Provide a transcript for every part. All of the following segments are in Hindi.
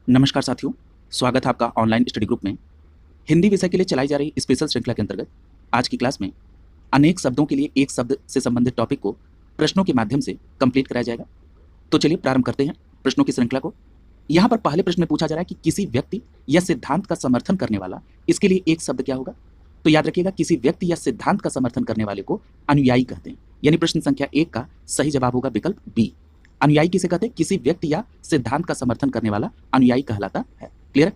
नमस्कार साथियों, स्वागत है आपका ऑनलाइन स्टडी ग्रुप में। हिंदी विषय के लिए चलाई जा रही स्पेशल श्रृंखला के अंतर्गत आज की क्लास में अनेक शब्दों के लिए एक शब्द से संबंधित टॉपिक को प्रश्नों के माध्यम से कंप्लीट कराया जाएगा। तो चलिए प्रारंभ करते हैं प्रश्नों की श्रृंखला को। यहाँ पर पहले प्रश्न में पूछा जा रहा है कि किसी व्यक्ति या सिद्धांत का समर्थन करने वाला, इसके लिए एक शब्द क्या होगा? तो याद रखिएगा, किसी व्यक्ति या सिद्धांत का समर्थन करने वाले को अनुयायी कहते हैं। यानी प्रश्न संख्या 1 का सही जवाब होगा विकल्प बी। अनुयायी किसे कहते हैं? किसी व्यक्ति या सिद्धांत का समर्थन करने वाला अनुयायी कहलाता है। क्लियर है?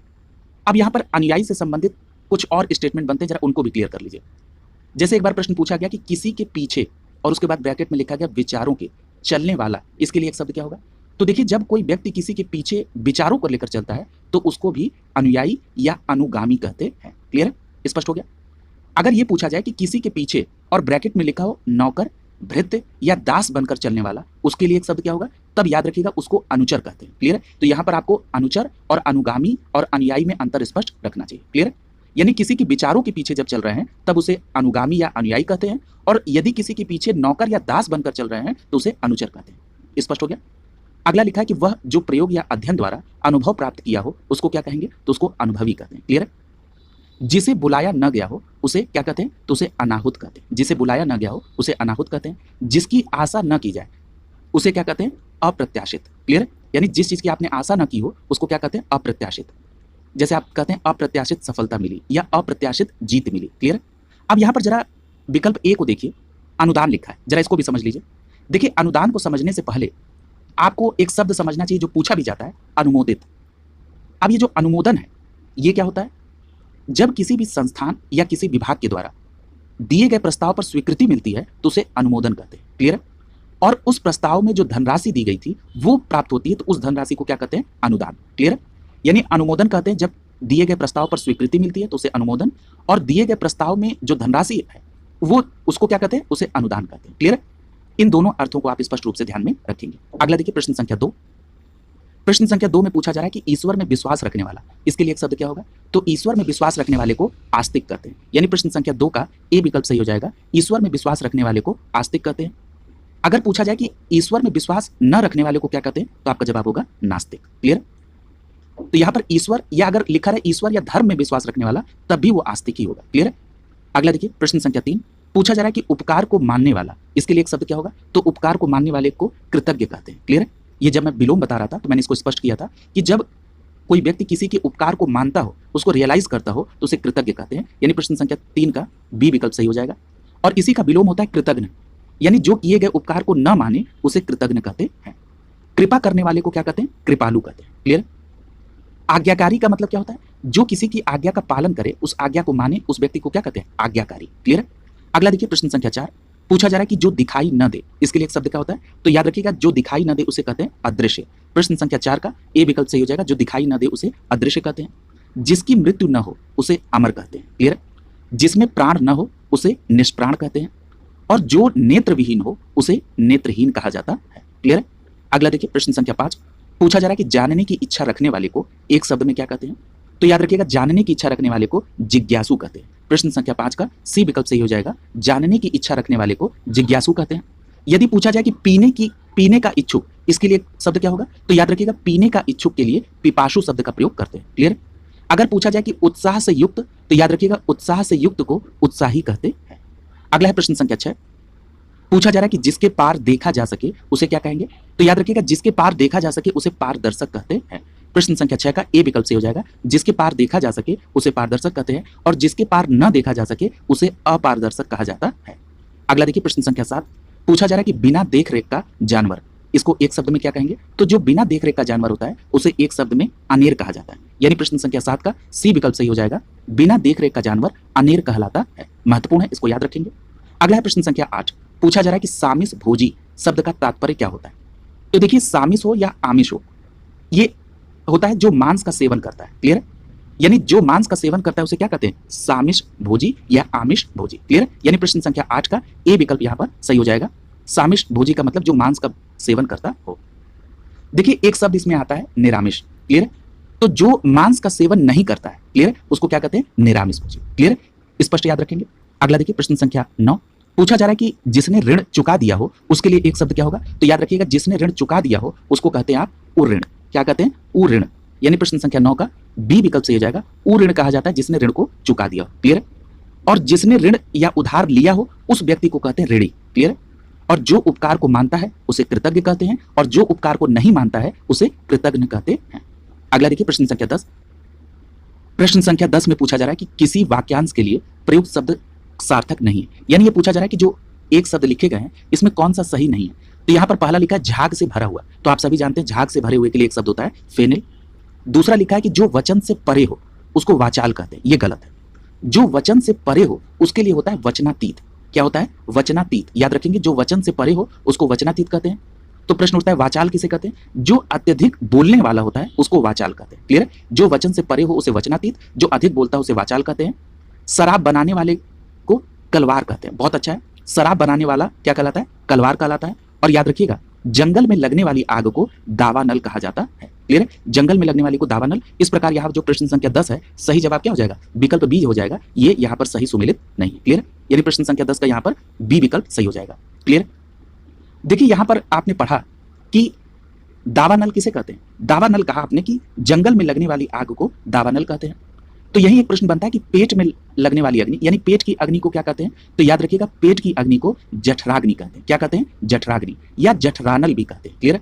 अब यहाँ पर अनुयायी से संबंधित कुछ और स्टेटमेंट बनते हैं, जरा उनको भी क्लियर कर लीजिए। जैसे एक बार प्रश्न पूछा गया कि किसी के पीछे और उसके बाद ब्रैकेट में लिखा गया विचारों के चलने वाला, इसके लिए एक शब्द क्या होगा? तो देखिए, जब कोई व्यक्ति किसी के पीछे विचारों को लेकर चलता है तो उसको भी अनुयायी या अनुगामी कहते हैं। क्लियर है? स्पष्ट हो गया? अगर ये पूछा जाए कि किसी के पीछे और ब्रैकेट में लिखा हो नौकर, भृत्य या दास बनकर चलने वाला, उसके लिए एक शब्द क्या होगा? तब याद रखिएगा, उसको अनुचर कहते हैं। क्लियर है? तो यहां पर आपको अनुचर और अनुगामी और अनुयायी में अंतर स्पष्ट रखना चाहिए। क्लियर है? यानी किसी के विचारों के पीछे जब चल रहे हैं तब उसे अनुगामी या अनुयायी कहते हैं, और यदि किसी के पीछे नौकर या दास बनकर चल रहे हैं तो उसे अनुचर कहते हैं। स्पष्ट हो गया? अगला लिखा है कि वह जो प्रयोग या अध्ययन द्वारा अनुभव प्राप्त किया हो उसको क्या कहेंगे? तो उसको अनुभवी कहते हैं। क्लियर है? जिसे बुलाया न गया हो उसे क्या कहते हैं? तो उसे अनाहुत कहते हैं। जिसे बुलाया न गया हो उसे अनाहुत कहते हैं। जिसकी आशा न की जाए उसे क्या कहते हैं? अप्रत्याशित। क्लियर है? यानी जिस चीज की आपने आशा न की हो उसको क्या कहते हैं? अप्रत्याशित। जैसे आप कहते हैं अप्रत्याशित सफलता मिली या अप्रत्याशित जीत मिली। क्लियर है? अब यहां पर जरा विकल्प ए को देखिए, अनुदान लिखा है, जरा इसको भी समझ लीजिए। देखिए, अनुदान को समझने से पहले आपको एक शब्द समझना चाहिए जो पूछा भी जाता है, अनुमोदित। अब ये जो अनुमोदन है ये क्या होता है? जब किसी भी संस्थान या किसी विभाग के द्वारा दिए गए प्रस्ताव पर स्वीकृति मिलती है तो उसे अनुमोदन कहते हैं। क्लियर है? और उस प्रस्ताव में जो धनराशि दी गई थी वो प्राप्त होती है तो उस धनराशि को क्या कहते हैं? अनुदान। क्लियर है? यानी अनुमोदन कहते हैं जब दिए गए प्रस्ताव पर स्वीकृति मिलती है तो उसे अनुमोदन, और दिए गए प्रस्ताव में जो धनराशि है वो उसको क्या कहते हैं? उसे अनुदान कहते हैं। क्लियर है? इन दोनों अर्थों को आप स्पष्ट रूप से ध्यान में रखेंगे। अगला देखिए, प्रश्न संख्या 2। प्रश्न संख्या 2 में पूछा जा रहा है कि ईश्वर में विश्वास रखने वाला, इसके लिए एक शब्द क्या होगा? तो ईश्वर में विश्वास रखने वाले को आस्तिक कहते हैं। यानी प्रश्न संख्या 2 का ए विकल्प सही हो जाएगा। ईश्वर में विश्वास रखने वाले को आस्तिक कहते हैं। अगर पूछा जाए कि ईश्वर में विश्वास न रखने वाले को क्या कहते हैं, तो आपका जवाब होगा नास्तिक। क्लियर? तो यहां पर ईश्वर, या अगर लिखा है ईश्वर या धर्म में विश्वास रखने वाला, तब भी वो आस्तिक ही होगा। क्लियर है? अगला देखिए, प्रश्न संख्या 3 पूछा जा रहा है कि उपकार को मानने वाला, इसके लिए एक शब्द क्या होगा? तो उपकार को मानने वाले को कृतज्ञ कहते हैं। क्लियर है? ये जब मैं विलोम बता रहा था तो मैंने इसको स्पष्ट किया था कि जब कोई व्यक्ति किसी के उपकार को मानता हो, उसको रियलाइज करता हो, तो उसे कृतज्ञ कहते हैं। यानी प्रश्न संख्या 3 का बी विकल्प सही हो जाएगा। और इसी का विलोम होता है कृतज्ञ, यानी जो किए गए उपकार को न माने उसे कृतज्ञ कहते हैं। कृपा करने वाले को क्या कहते हैं? कृपालु कहते हैं। क्लियर? आज्ञाकारी का मतलब क्या होता है? जो किसी की आज्ञा का पालन करे, उस आज्ञा को माने, उस व्यक्ति को क्या कहते हैं? आज्ञाकारी। क्लियर? अगला देखिए, प्रश्न संख्या 4 पूछा जा रहा है कि जो दिखाई न दे, इसके लिए एक शब्द क्या होता है? तो याद रखिएगा, जो दिखाई न दे उसे कहते हैं अदृश्य। प्रश्न संख्या 4 का ए विकल्प सही हो जाएगा। जो दिखाई न दे उसे अदृश्य कहते हैं। जिसकी मृत्यु न हो उसे अमर कहते हैं। क्लियर? जिसमें प्राण न हो उसे निष्प्राण कहते हैं, और जो नेत्र विहीन हो उसे नेत्रहीन कहा जाता है। क्लियर? अगला देखिए, प्रश्न संख्या 5 पूछा जा रहा है कि जानने की इच्छा रखने वाले को एक शब्द में क्या कहते हैं? तो याद रखिएगा, जानने की इच्छा रखने वाले को जिज्ञासु कहते हैं। प्रश्न संख्या 5 का सी विकल्प सही हो जाएगा। जानने की इच्छा रखने वाले को जिज्ञासु कहते हैं। यदि पूछा जाए कि पीने का इच्छुक, इसके लिए शब्द क्या होगा? तो याद रखिएगा, पीने का इच्छुक के लिए पिपासु शब्द का प्रयोग करते हैं। क्लियर? अगर पूछा जाए कि उत्साह से युक्त, तो याद रखिएगा उत्साह से युक्त को उत्साही कहते हैं। अगला है प्रश्न संख्या 6 पूछा जा रहा है कि जिसके पार देखा जा सके उसे क्या कहेंगे? तो याद रखिएगा, जिसके पार देखा जा सके उसे पारदर्शक कहते हैं। प्रश्न संख्या 6 का ए विकल्प से हो जाएगा। जिसके पार देखा जा सके उसे पारदर्शक कहते हैं, और जिसके पार न देखा जा सके उसे अपारदर्शक कहा जाता है। अगला देखिए, प्रश्न संख्या 7 पूछा जा रहा है कि बिना देख रेख का जानवर, इसको एक शब्द में क्या कहेंगे? तो जो बिना देख रेख का जानवर होता है उसे एक शब्द में अनेर कहा जाता है। यानी प्रश्न संख्या 7 का सी विकल्प सही हो जाएगा। बिना देख रेख का जानवर अनेर कहलाता है। महत्वपूर्ण है, इसको याद रखेंगे। अगला है प्रश्न संख्या 8 पूछा जा रहा है कि सामिस भोजी शब्द का तात्पर्य क्या होता है? तो देखिए, सामिस हो या आमिष हो, ये होता है जो मांस का सेवन करता है। क्लियर? यानी जो मांस का सेवन करता है उसे क्या कहते हैं? सामिष भोजी या आमिष भोजी। क्लियर? यानी प्रश्न संख्या 8 का ए विकल्प यहां पर सही हो जाएगा। सामिष भोजी का मतलब जो मांस का सेवन करता हो। देखिए, एक शब्द इसमें आता है निरामिष। क्लियर? तो जो मांस का सेवन नहीं करता है, क्लियर, उसको क्या कहते हैं? निरामिष भोजी। क्लियर? स्पष्ट याद रखेंगे। अगला देखिए, प्रश्न संख्या 9 पूछा जा रहा है कि जिसने ऋण चुका दिया हो उसके लिए एक शब्द क्या होगा? तो याद रखिएगा, जिसने ऋण चुका दिया हो उसको कहते हैं आप उऋण। क्या कहते हैं? उऋण। यानी प्रश्न संख्या 9 का बी विकल्प सही हो जाएगा। वो ऋण कहा जाता है जिसने ऋण को चुका दिया हो। क्लियर है? और जिसने ऋण या उधार लिया हो उस व्यक्ति को कहते हैं ऋणी। क्लियर है? और जो उपकार को मानता है उसे कृतज्ञ कहते हैं, और जो उपकार को नहीं मानता है उसे कृतज्ञ कहते हैं। अगला देखिए प्रश्न संख्या 10। प्रश्न संख्या 10 में पूछा जा रहा है कि किसी वाक्यांश के लिए प्रयुक्त शब्द सार्थक नहीं है। यानी ये पूछा जा रहा है कि जो एक शब्द लिखे गए हैं इसमें कौन सा सही नहीं है। तो यहां पर पहला लिखा है झाग से भरा हुआ, तो आप सभी जानते हैं झाग से भरे हुए के लिए एक शब्द होता है फेनिल। दूसरा लिखा है कि जो वचन से परे हो उसको वाचाल कहते हैं, ये गलत है। जो वचन से परे हो उसके लिए होता है वचनातीत। क्या होता है? वचनातीत। याद रखेंगे, जो वचन से परे हो उसको वचनातीत कहते हैं। तो प्रश्न उठता है वाचाल किसे कहते हैं? जो अत्यधिक बोलने वाला होता है उसको वाचाल कहते हैं। क्लियर है? जो वचन से परे हो उसे वचनातीत, जो अधिक बोलता है उसे वाचाल कहते हैं। शराब बनाने वाले को कलवार कहते हैं। बहुत अच्छा है। शराब बनाने वाला क्या कहलाता है? कलवार कहलाता है। और याद रखिएगा, जंगल में लगने वाली आग को दावानल कहा जाता है। क्लियर है? जंगल में लगने वाली को दावानल। इस प्रकार यहाँ जो प्रश्न संख्या 10 है, सही जवाब क्या हो जाएगा? विकल्प बी हो जाएगा। ये यहाँ पर सही सुमेलित नहीं है। क्लियर? यानी प्रश्न संख्या 10 का यहाँ पर बी विकल्प सही हो जाएगा। क्लियर? देखिए यहां पर आपने पढ़ा कि दावानल किसे कहते हैं। दावानल कहा आपने कि जंगल में लगने वाली आग को दावानल कहते हैं। तो यही एक प्रश्न बनता है कि पेट में लगने वाली अग्नि, यानी पेट की अग्नि को क्या कहते हैं? तो याद रखिएगा, पेट की अग्नि को जठराग्नि कहते हैं। क्या कहते हैं? जठराग्नि, या जठरानल भी कहते हैं। क्लियर है?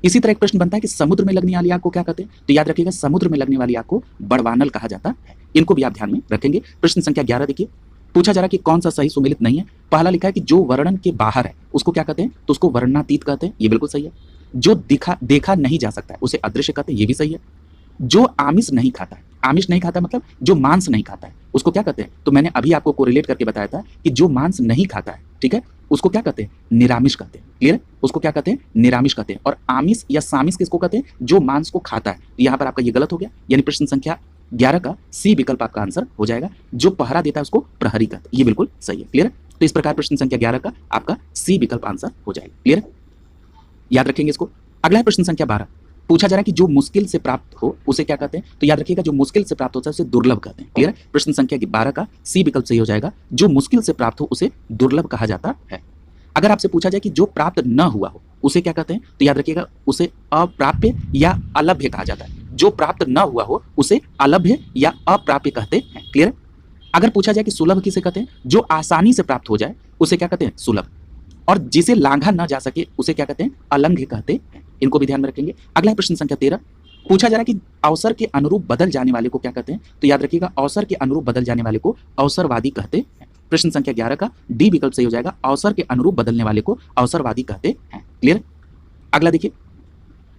इसी तरह एक प्रश्न बनता है कि समुद्र में लगने वाली आग को क्या कहते हैं? तो याद रखिएगा, समुद्र में लगने वाली आग को बड़वानल कहा जाता है। इनको भी आप ध्यान में रखेंगे। प्रश्न संख्या 11 देखिए, पूछा जा रहा है कि कौन सा सही सुमेलित नहीं है। पहला लिखा है कि जो वर्णन के बाहर है उसको क्या कहते हैं? तो उसको वर्णनातीत कहते हैं। ये बिल्कुल सही है। जो देखा नहीं जा सकता है उसे अदृश्य कहते हैं। ये भी सही है। जो आमिष नहीं खाता है, आमिष नहीं खाता मतलब जो मांस नहीं खाता है, उसको क्या कहते हैं? तो मैंने अभी आपको कोरिलेट करके बताया था कि जो मांस नहीं खाता है, ठीक है, उसको क्या कहते हैं? निरामिष कहते हैं। क्लियर? उसको क्या कहते हैं? निरामिष कहते हैं। और आमिष या सामिष किसको कहते हैं? जो मांस को खाता है। यहाँ पर आपका ये गलत हो गया। यानी प्रश्न संख्या 11 का सी विकल्प आपका आंसर हो जाएगा। जो पहरा देता है उसको प्रहरी कहते हैं। ये बिल्कुल सही है। क्लियर? तो इस प्रकार प्रश्न संख्या 11 का आपका सी विकल्प आंसर हो जाएगा। क्लियर? याद रखेंगे इसको। अगला है प्रश्न संख्या 12। पूछा जा रहा है कि जो मुश्किल से प्राप्त हो उसे क्या कहते हैं? तो याद रखिएगा, जो मुश्किल से प्राप्त होता है उसे दुर्लभ कहते हैं। क्लियर? प्रश्न संख्या 12 का सी विकल्प सही हो जाएगा। जो मुश्किल से प्राप्त हो उसे दुर्लभ कहा जाता है। अगर आपसे पूछा जाए कि जो प्राप्त न हुआ हो उसे क्या कहते हैं? तो याद रखिएगा, उसे अप्राप्य या अलभ्य कहा जाता है। जो प्राप्त न हुआ हो उसे अलभ्य या अप्राप्य कहते हैं। क्लियर? अगर पूछा जाए कि सुलभ किसे कहते हैं? जो आसानी से प्राप्त हो जाए उसे क्या कहते हैं? सुलभ। और जिसे लांघा न जा सके उसे क्या कहते हैं? अलंघ्य कहते हैं। इनको भी ध्यान में रखेंगे। अगला है प्रश्न संख्या 13। पूछा जा रहा है कि अवसर के अनुरूप बदल जाने वाले को क्या कहते हैं? तो याद रखिएगा, अवसर के अनुरूप बदल जाने वाले को अवसरवादी कहते हैं। प्रश्न संख्या 11 का डी विकल्प सही हो जाएगा। अवसर के अनुरूप बदलने वाले को अवसरवादी कहते हैं। क्लियर? अगला देखिए,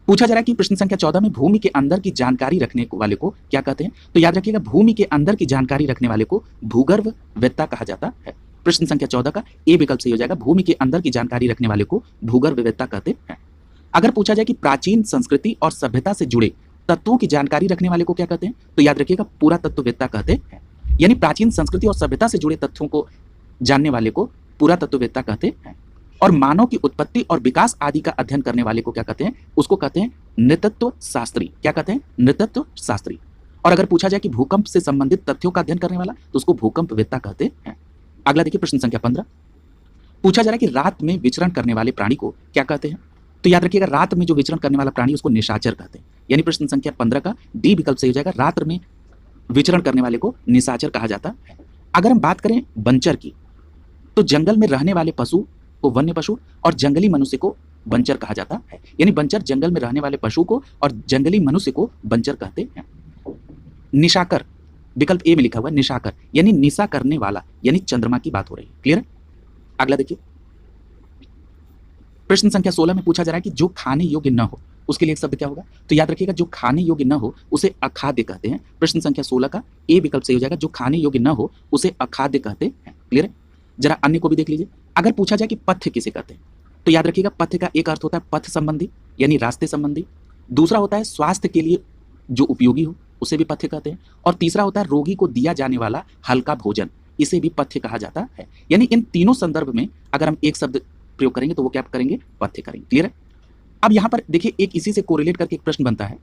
पूछा जा रहा है कि प्रश्न संख्या 14 में भूमि के अंदर की जानकारी रखने वाले को क्या कहते हैं? तो याद रखिएगा, भूमि के अंदर की जानकारी रखने वाले को भूगर्भवेत्ता कहा जाता है। प्रश्न संख्या 14 का ए विकल्प सही हो जाएगा। भूमि के अंदर की जानकारी रखने वाले को भूगर्भवेत्ता कहते हैं। अगर पूछा जाए कि प्राचीन संस्कृति और सभ्यता से जुड़े तत्वों की जानकारी रखने वाले को क्या कहते हैं? तो याद रखिएगा, पुरातत्ववेत्ता कहते हैं। यानी प्राचीन संस्कृति और सभ्यता से जुड़े तथ्यों को जानने वाले को पुरातत्ववेत्ता कहते हैं। और मानव की उत्पत्ति और विकास आदि का अध्ययन करने वाले को क्या कहते हैं? उसको कहते हैं नृतत्व शास्त्री। क्या कहते हैं? नृतत्व शास्त्री। और अगर पूछा जाए कि भूकंप से संबंधित तथ्यों का अध्ययन करने वाला तो उसको भूकंपवेत्ता कहते हैं। अगला देखिए प्रश्न संख्या 15। पूछा जा रहा है कि रात में विचरण करने वाले प्राणी को क्या कहते हैं? तो याद रखिएगा, रात में जो विचरण करने वाला प्राणी उसको निशाचर कहते हैं। यानी प्रश्न संख्या 15 का डी विकल्प सही हो जाएगा। रात में विचरण करने वाले को निशाचर कहा जाता है। अगर हम बात करें बंचर की, तो जंगल में रहने वाले पशु को वन्य पशु और जंगली मनुष्य को बंचर कहा जाता है। यानी बंचर जंगल में रहने वाले पशु को और जंगली मनुष्य को बंचर कहते हैं। निशाकर विकल्प ए में लिखा हुआ है, निशाकर यानी निशा करने वाला, यानी चंद्रमा की बात हो रही है। क्लियर? अगला देखिए, प्रश्न संख्या 16 में पूछा जा रहा है कि जो खाने योग्य न हो उसके लिए एक शब्द क्या होगा? तो याद रखिएगा, जो खाने योग्य न हो उसे अखाद्य कहते हैं। प्रश्न संख्या 16 का ए विकल्प सही हो जाएगा। जो खाने योग्य न हो उसे अखाद्य कहते हैं। क्लियर है? जरा अन्य को भी देख लीजिए। अगर पूछा जाए कि पथ्य किसे कहते हैं, तो याद रखिएगा, पथ्य का एक अर्थ होता है पथ संबंधी यानी रास्ते संबंधी। दूसरा होता है स्वास्थ्य के लिए जो उपयोगी हो उसे भी पथ्य कहते हैं। और तीसरा होता है रोगी को दिया जाने वाला हल्का भोजन, इसे भी पथ्य कहा जाता है। यानी इन तीनों संदर्भ में अगर हम एक शब्द प्रयोग करेंगे तो वो क्या करेंगे? पथ्य करेंगे। क्लियर है? अब यहां पर देखिए, एक इसी से कोरिलेट करके एक प्रश्न बनता है,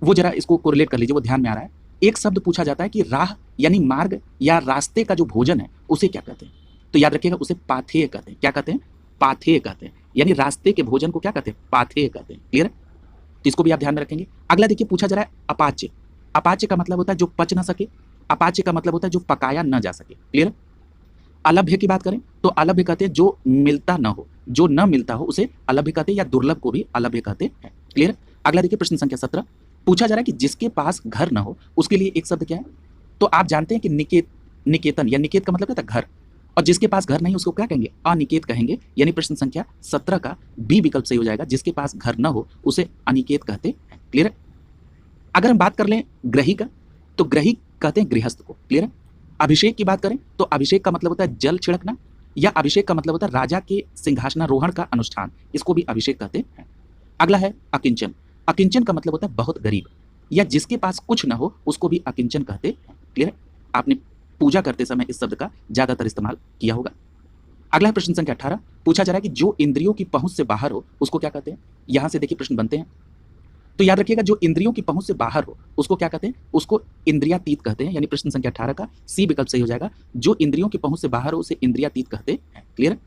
वो जरा इसको कोरिलेट कर लीजिए, वो ध्यान में आ रहा है। एक शब्द पूछा जाता है कि राह यानी मार्ग या रास्ते का जो भोजन है उसे क्या कहते हैं? तो याद रखिएगा, उसे पाथेय कहते हैं। क्या कहते हैं? पाथेय कहते हैं। यानी रास्ते के भोजन को क्या कहते हैं? पाथेय कहते हैं। क्लियर है? तो इसको भी आप ध्यान में रखेंगे। अगला देखिए पूछा जा रहा है अपाच्य। अपाच्य का मतलब होता है जो पच ना सके, अपाच्य का मतलब होता है जो पकाया न जा सके। क्लियर। अलभ्य की बात करें तो अलभ्य कहते हैं जो मिलता न हो, जो न मिलता हो उसे अलभ्य कहते हैं, या दुर्लभ को भी अलभ्य कहते हैं। क्लियर। अगला देखिए प्रश्न संख्या 17 पूछा जा रहा है कि जिसके पास घर न हो उसके लिए एक शब्द क्या है। तो आप जानते हैं कि निकेतन, या निकेत का मतलब होता है घर, और जिसके पास घर नहीं उसको क्या कहेंगे, अनिकेत कहेंगे। यानी प्रश्न संख्या 17 का बी विकल्प सही हो जाएगा, जिसके पास घर न हो उसे अनिकेत कहते हैं। क्लियर। अगर हम बात कर लें ग्रही का, तो ग्रही कहते हैं गृहस्थ को। क्लियर। अभिषेक की बात करें तो अभिषेक का मतलब होता है जल छिड़कना, या अभिषेक का मतलब होता है राजा के सिंहासनारोहण का अनुष्ठान, इसको भी अभिषेक कहते हैं। अगला है अकिंचन। अकिंचन का मतलब होता है बहुत गरीब, या जिसके पास कुछ ना हो उसको भी अकिंचन कहते हैं। क्लियर। आपने पूजा करते समय इस शब्द का ज्यादातर इस्तेमाल किया होगा। अगला है प्रश्न संख्या 18 पूछा जा रहा है कि जो इंद्रियों की पहुंच से बाहर हो उसको क्या कहते हैं। यहां से देखिए प्रश्न बनते हैं, तो याद रखिएगा जो इंद्रियों की पहुंच से बाहर हो उसको क्या कहते हैं, उसको इंद्रियातीत कहते हैं। यानी प्रश्न संख्या 18 का सी विकल्प सही हो जाएगा, जो इंद्रियों की पहुंच से बाहर हो उसे इंद्रियातीत कहते हैं। क्लियर।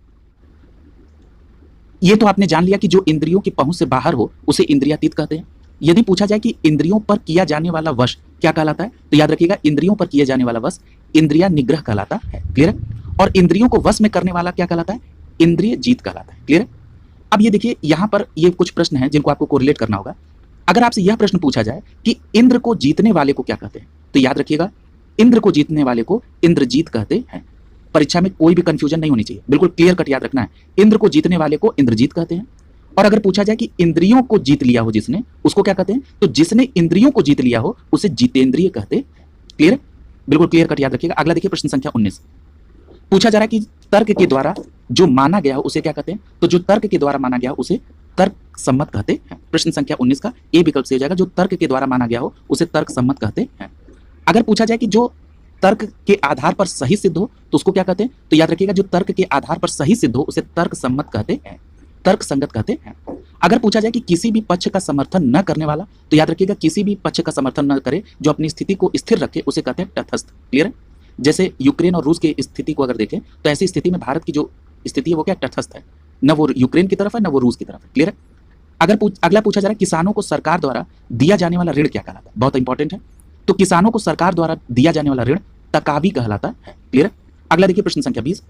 ये तो आपने जान लिया कि जो इंद्रियों की पहुंच से बाहर हो उसे इंद्रियातीत कहते हैं। यदि पूछा जाए कि इंद्रियों पर किया जाने वाला वश क्या कहलाता है, तो याद रखिएगा इंद्रियों पर किया जाने वाला वश इंद्रिया निग्रह कहलाता है। क्लियर। और इंद्रियों को वश में करने वाला क्या कहलाता है, इंद्रिय जीत कहलाता है। क्लियर। अब ये देखिए यहां पर ये कुछ प्रश्न हैं जिनको आपको कोरिलेट करना होगा। अगर आपसे यह प्रश्न पूछा जाए कि इंद्र को जीतने वाले को क्या कहते हैं, तो याद रखिएगा इंद्र को जीतने वाले को इंद्रजीत कहते हैं। परीक्षा में कोई भी कंफ्यूजन नहीं होनी चाहिए, बिल्कुल क्लियर कट याद रखना है। इंद्र को जीतने वाले को इंद्रजीत कहते हैं। और अगर पूछा जाए कि इंद्रियों को जीत लिया हो जिसने, उसको क्या कहते हैं, तो जिसने इंद्रियों को जीत लिया हो उसे जितेंद्रिय कहते हैं। क्लियर। बिल्कुल क्लियर कट याद रखिएगा। अगला देखिए प्रश्न संख्या 19 पूछा जा रहा है कि तर्क के द्वारा जो माना गया हो उसे क्या कहते हैं, तो जो तर्क के द्वारा माना गया हो उसे तर्क सम्मत कहते हैं। प्रश्न संख्या 19 का ए विकल्प से हो जाएगा, जो तर्क के द्वारा माना गया हो उसे तर्क सम्मत कहते हैं। अगर पूछा जाए कि जो तर्क के आधार पर सही सिद्ध हो तो उसको क्या कहते हैं, तो याद रखिएगा जो तर्क के आधार पर सही सिद्ध हो उसे तर्क सम्मत कहते हैं, तर्क संगत कहते हैं। अगर पूछा जाए कि किसी भी पक्ष का समर्थन न करने वाला, तो याद रखिएगा किसी भी पक्ष का समर्थन न करे, जो अपनी स्थिति को स्थिर रखे उसे कहते हैं तटस्थ। क्लियर है। जैसे यूक्रेन और रूस की स्थिति को अगर देखें तो ऐसी स्थिति में भारत की जो स्थिति है वो क्या तटस्थ है, न वो यूक्रेन की तरफ है न वो रूस की तरफ है। क्लियर है। अगला पूछा जा रहा है किसानों को सरकार द्वारा दिया जाने वाला ऋण क्या कहलाता है, बहुत इंपॉर्टेंट है। तो किसानों को सरकार द्वारा दिया जाने वाला ऋण तकावी कहलाता है। क्लियर है। अगला देखिए प्रश्न संख्या 20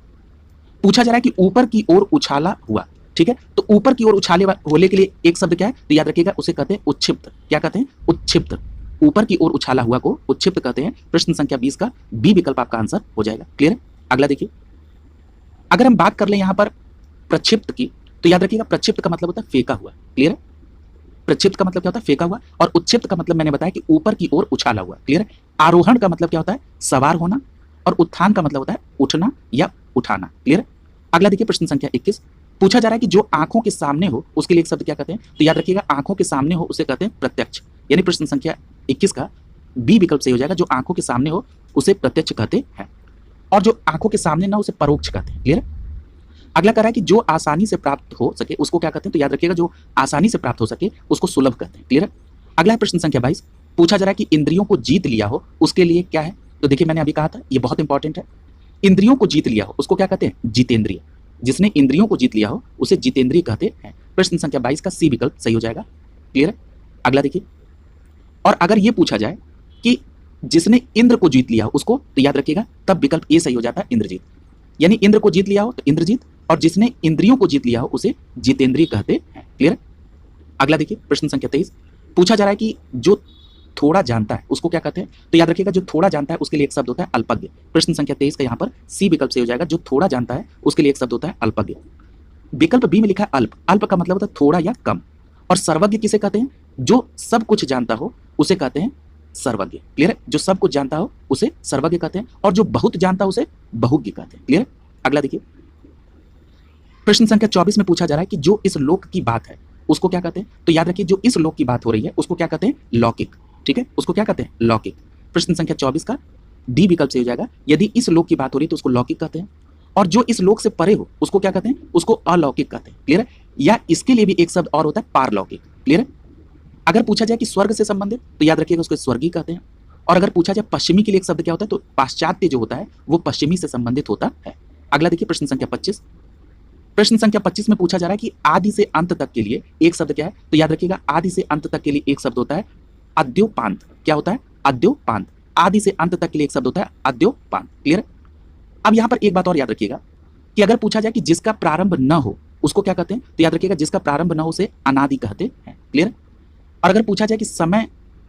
पूछा जा रहा है कि ऊपर की ओर उछाला हुआ। ठीक है, तो ऊपर की ओर उछाले होने के लिए एक शब्द क्या है, तो याद रखिएगा उसे कहते हैं उच्छिप्त। क्या कहते हैं, उच्छिप्त। ऊपर की ओर उछाला हुआ को उच्छिप्त कहते हैं। प्रश्न संख्या 20 का बी विकल्प आपका आंसर हो जाएगा। क्लियर है। अगला देखिए, अगर हम बात कर ले यहां पर प्रक्षिप्त की, तो याद रखिएगा प्रक्षिप्त का मतलब होता है फेंका हुआ। क्लियर है। प्रक्षिप्त का मतलब क्या होता है, फेंका हुआ, और उच्छिप्त का मतलब मैंने बताया कि ऊपर की ओर उछाला हुआ। क्लियर है। आरोहण का मतलब क्या होता है, सवार होना, और उत्थान का मतलब होता है उठना या उठाना। क्लियर है। अगला देखिए प्रश्न संख्या 21 पूछा जा रहा है कि जो आंखों के सामने हो उसके लिए एक शब्द क्या कहते हैं, तो याद रखिएगा आंखों के सामने हो उसे कहते हैं प्रत्यक्ष। यानी प्रश्न संख्या 21 का बी विकल्प सही हो जाएगा, जो आंखों के सामने हो उसे प्रत्यक्ष कहते हैं, और जो आंखों के सामने ना उसे परोक्ष कहते हैं। क्लियर है। अगला कह रहा है कि जो आसानी से प्राप्त हो सके उसको क्या कहते हैं, तो याद रखिएगा जो आसानी से प्राप्त हो सके उसको सुलभ कहते हैं। क्लियर है। अगला है प्रश्न संख्या 22 पूछा जा रहा है कि इंद्रियों को जीत लिया हो उसके लिए क्या है, तो देखिए मैंने अभी कहा था ये बहुत इंपॉर्टेंट है। इंद्रियों को जीत लिया हो उसको क्या कहते हैं, जितेंद्रिय। जिसने इंद्रियों को जीत लिया हो उसे जितेंद्रिय कहते हैं। प्रश्न संख्या 22 का सी विकल्प सही हो जाएगा। क्लियर है। अगला देखिए, और अगर ये पूछा जाए कि जिसने इंद्र को जीत लिया हो उसको, तो याद रखिएगा तब विकल्प ए सही हो जाता है, इंद्रजीत। यानी इंद्र को जीत लिया हो तो इंद्रजीत, और जिसने इंद्रियों को जीत लिया हो उसे जितेंद्रिय कहते हैं। क्लियर। अगला देखिए प्रश्न संख्या 23 पूछा जा रहा है कि जो थोड़ा जानता है उसको क्या कहते हैं, तो याद रखिएगा जो थोड़ा जानता है उसके लिए एक शब्द होता है अल्पज्ञ। प्रश्न संख्या 23 का यहाँ पर सी विकल्प से हो जाएगा, जो थोड़ा जानता है उसके लिए एक शब्द होता है अल्पज्ञ। विकल्प बी में लिखा है अल्प। अल्प का मतलब होता है थोड़ा या कम, और सर्वज्ञ किसे कहते हैं, जो सब कुछ जानता हो उसे कहते हैं सर्वज्ञ। क्लियर है। जो सब कुछ जानता हो उसे सर्वज्ञ कहते हैं, और जो बहुत जानता हो उसे बहुज्ञ कहते हैं। क्लियर। अगला देखिए प्रश्न संख्या 24 में पूछा जा रहा है कि जो इस लोक की बात है उसको क्या कहते हैं, तो याद रखिए जो इस लोक की बात हो रही है उसको क्या कहते हैं, लौकिक। ठीक है, उसको क्या कहते हैं, लौकिक। प्रश्न संख्या 24 का डी विकल्प से हो जाएगा। यदि इस लोक की बात हो रही है तो उसको लौकिक कहते हैं, और जो इस लोक से परे हो उसको क्या कहते हैं, उसको अलौकिक कहते हैं। क्लियर है। या इसके लिए भी एक शब्द और होता है पारलौकिक। क्लियर है। अगर पूछा जाए कि स्वर्ग से संबंधित, तो याद रखिएगा उसको स्वर्गीय कहते हैं, और अगर पूछा जाए पश्चिमी के लिए एक शब्द क्या होता है, तो पाश्चात्य जो होता है वो पश्चिमी से संबंधित होता है। अगला देखिए प्रश्न संख्या 25 प्रश्न संख्या 25 में पूछा जा रहा है कि आदि से अंत तक के लिए एक शब्द क्या है, तो याद रखिएगा आदि से अंत तक के लिए एक शब्द होता है अद्योपांत। क्या होता है? अद्योपांत। आदि से अंत तक के लिए एक शब्द होता है अद्योपांत। क्लियर? अब यहां पर एक बात और याद रखिएगा कि अगर पूछा जाए कि जिसका प्रारंभ न हो उसको क्या कहते हैं, तो याद रखिएगा जिसका प्रारंभ न हो उसे अनादि कहते हैं। क्लियर? और अगर पूछा जाए कि समय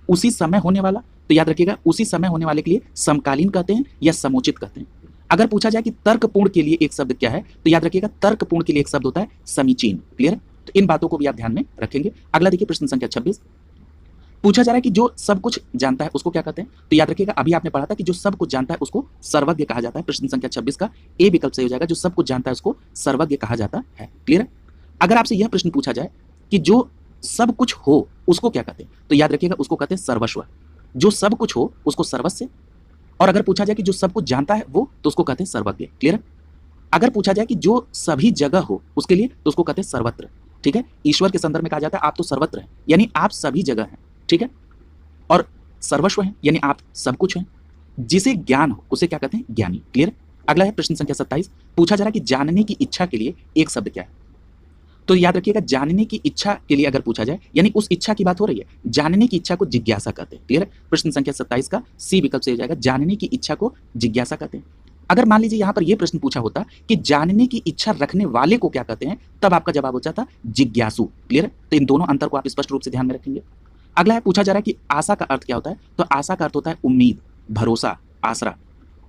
उसी समय होने वाला, तो याद रखिएगा उसी समय होने वाले के लिए समकालीन कहते हैं या समुचित कहते हैं। अगर पूछा जाए कि तर्कपूर्ण के लिए एक शब्द क्या है, तो याद रखिएगा तर्कपूर्ण के लिए एक शब्द होता है समीचीन। क्लियर? तो इन बातों को भी आप ध्यान में रखेंगे। अगला देखिए प्रश्न संख्या 26, पूछा जा रहा है कि जो सब कुछ जानता है उसको क्या कहते हैं, तो याद रखिएगा अभी आपने पढ़ा था कि जो सब कुछ जानता है उसको सर्वज्ञ कहा जाता है। प्रश्न संख्या 26 का ए विकल्प सही हो जाएगा, जो सब कुछ जानता है उसको सर्वज्ञ कहा जाता है। क्लियर? अगर आपसे यह प्रश्न पूछा जाए कि जो सब कुछ हो उसको क्या कहते हैं, तो याद रखिएगा उसको कहते हैं सर्वस्व। जो सब कुछ हो उसको सर्वस्व। और अगर पूछा जाए कि जो सब कुछ जानता है वो, तो उसको कहते हैं सर्वज्ञ। क्लियर? अगर पूछा जाए कि जो सभी जगह हो उसके लिए, तो उसको कहते हैं सर्वत्र। ठीक है? ईश्वर के संदर्भ में कहा जाता है आप तो सर्वत्र हैं, यानी आप सभी जगह हैं। ठीक है? और सर्वस्व है यानी आप सब कुछ हैं। जिसे ज्ञान हो उसे क्या कहते हैं? ज्ञानी। क्लियर? अगला है प्रश्न संख्या 27, पूछा जा रहा है कि जानने की इच्छा के लिए एक शब्द क्या है, तो याद रखिएगा जानने की इच्छा के लिए अगर पूछा जाए, यानी उस इच्छा की बात हो रही है, जानने की इच्छा को जिज्ञासा कहते हैं। क्लियर? प्रश्न संख्या 27 का सी विकल्प से हो जाएगा, जानने की इच्छा को जिज्ञासा कहते हैं। अगर मान लीजिए यहां पर यह प्रश्न पूछा होता कि जानने की इच्छा रखने वाले को क्या कहते हैं, तब आपका जवाब हो जाता जिज्ञासु। क्लियर? तो इन दोनों अंतर को आप स्पष्ट रूप से ध्यान में रखेंगे। अगला है पूछा जा रहा है कि आशा का अर्थ क्या होता है, तो आशा का अर्थ होता है उम्मीद, भरोसा, आसरा।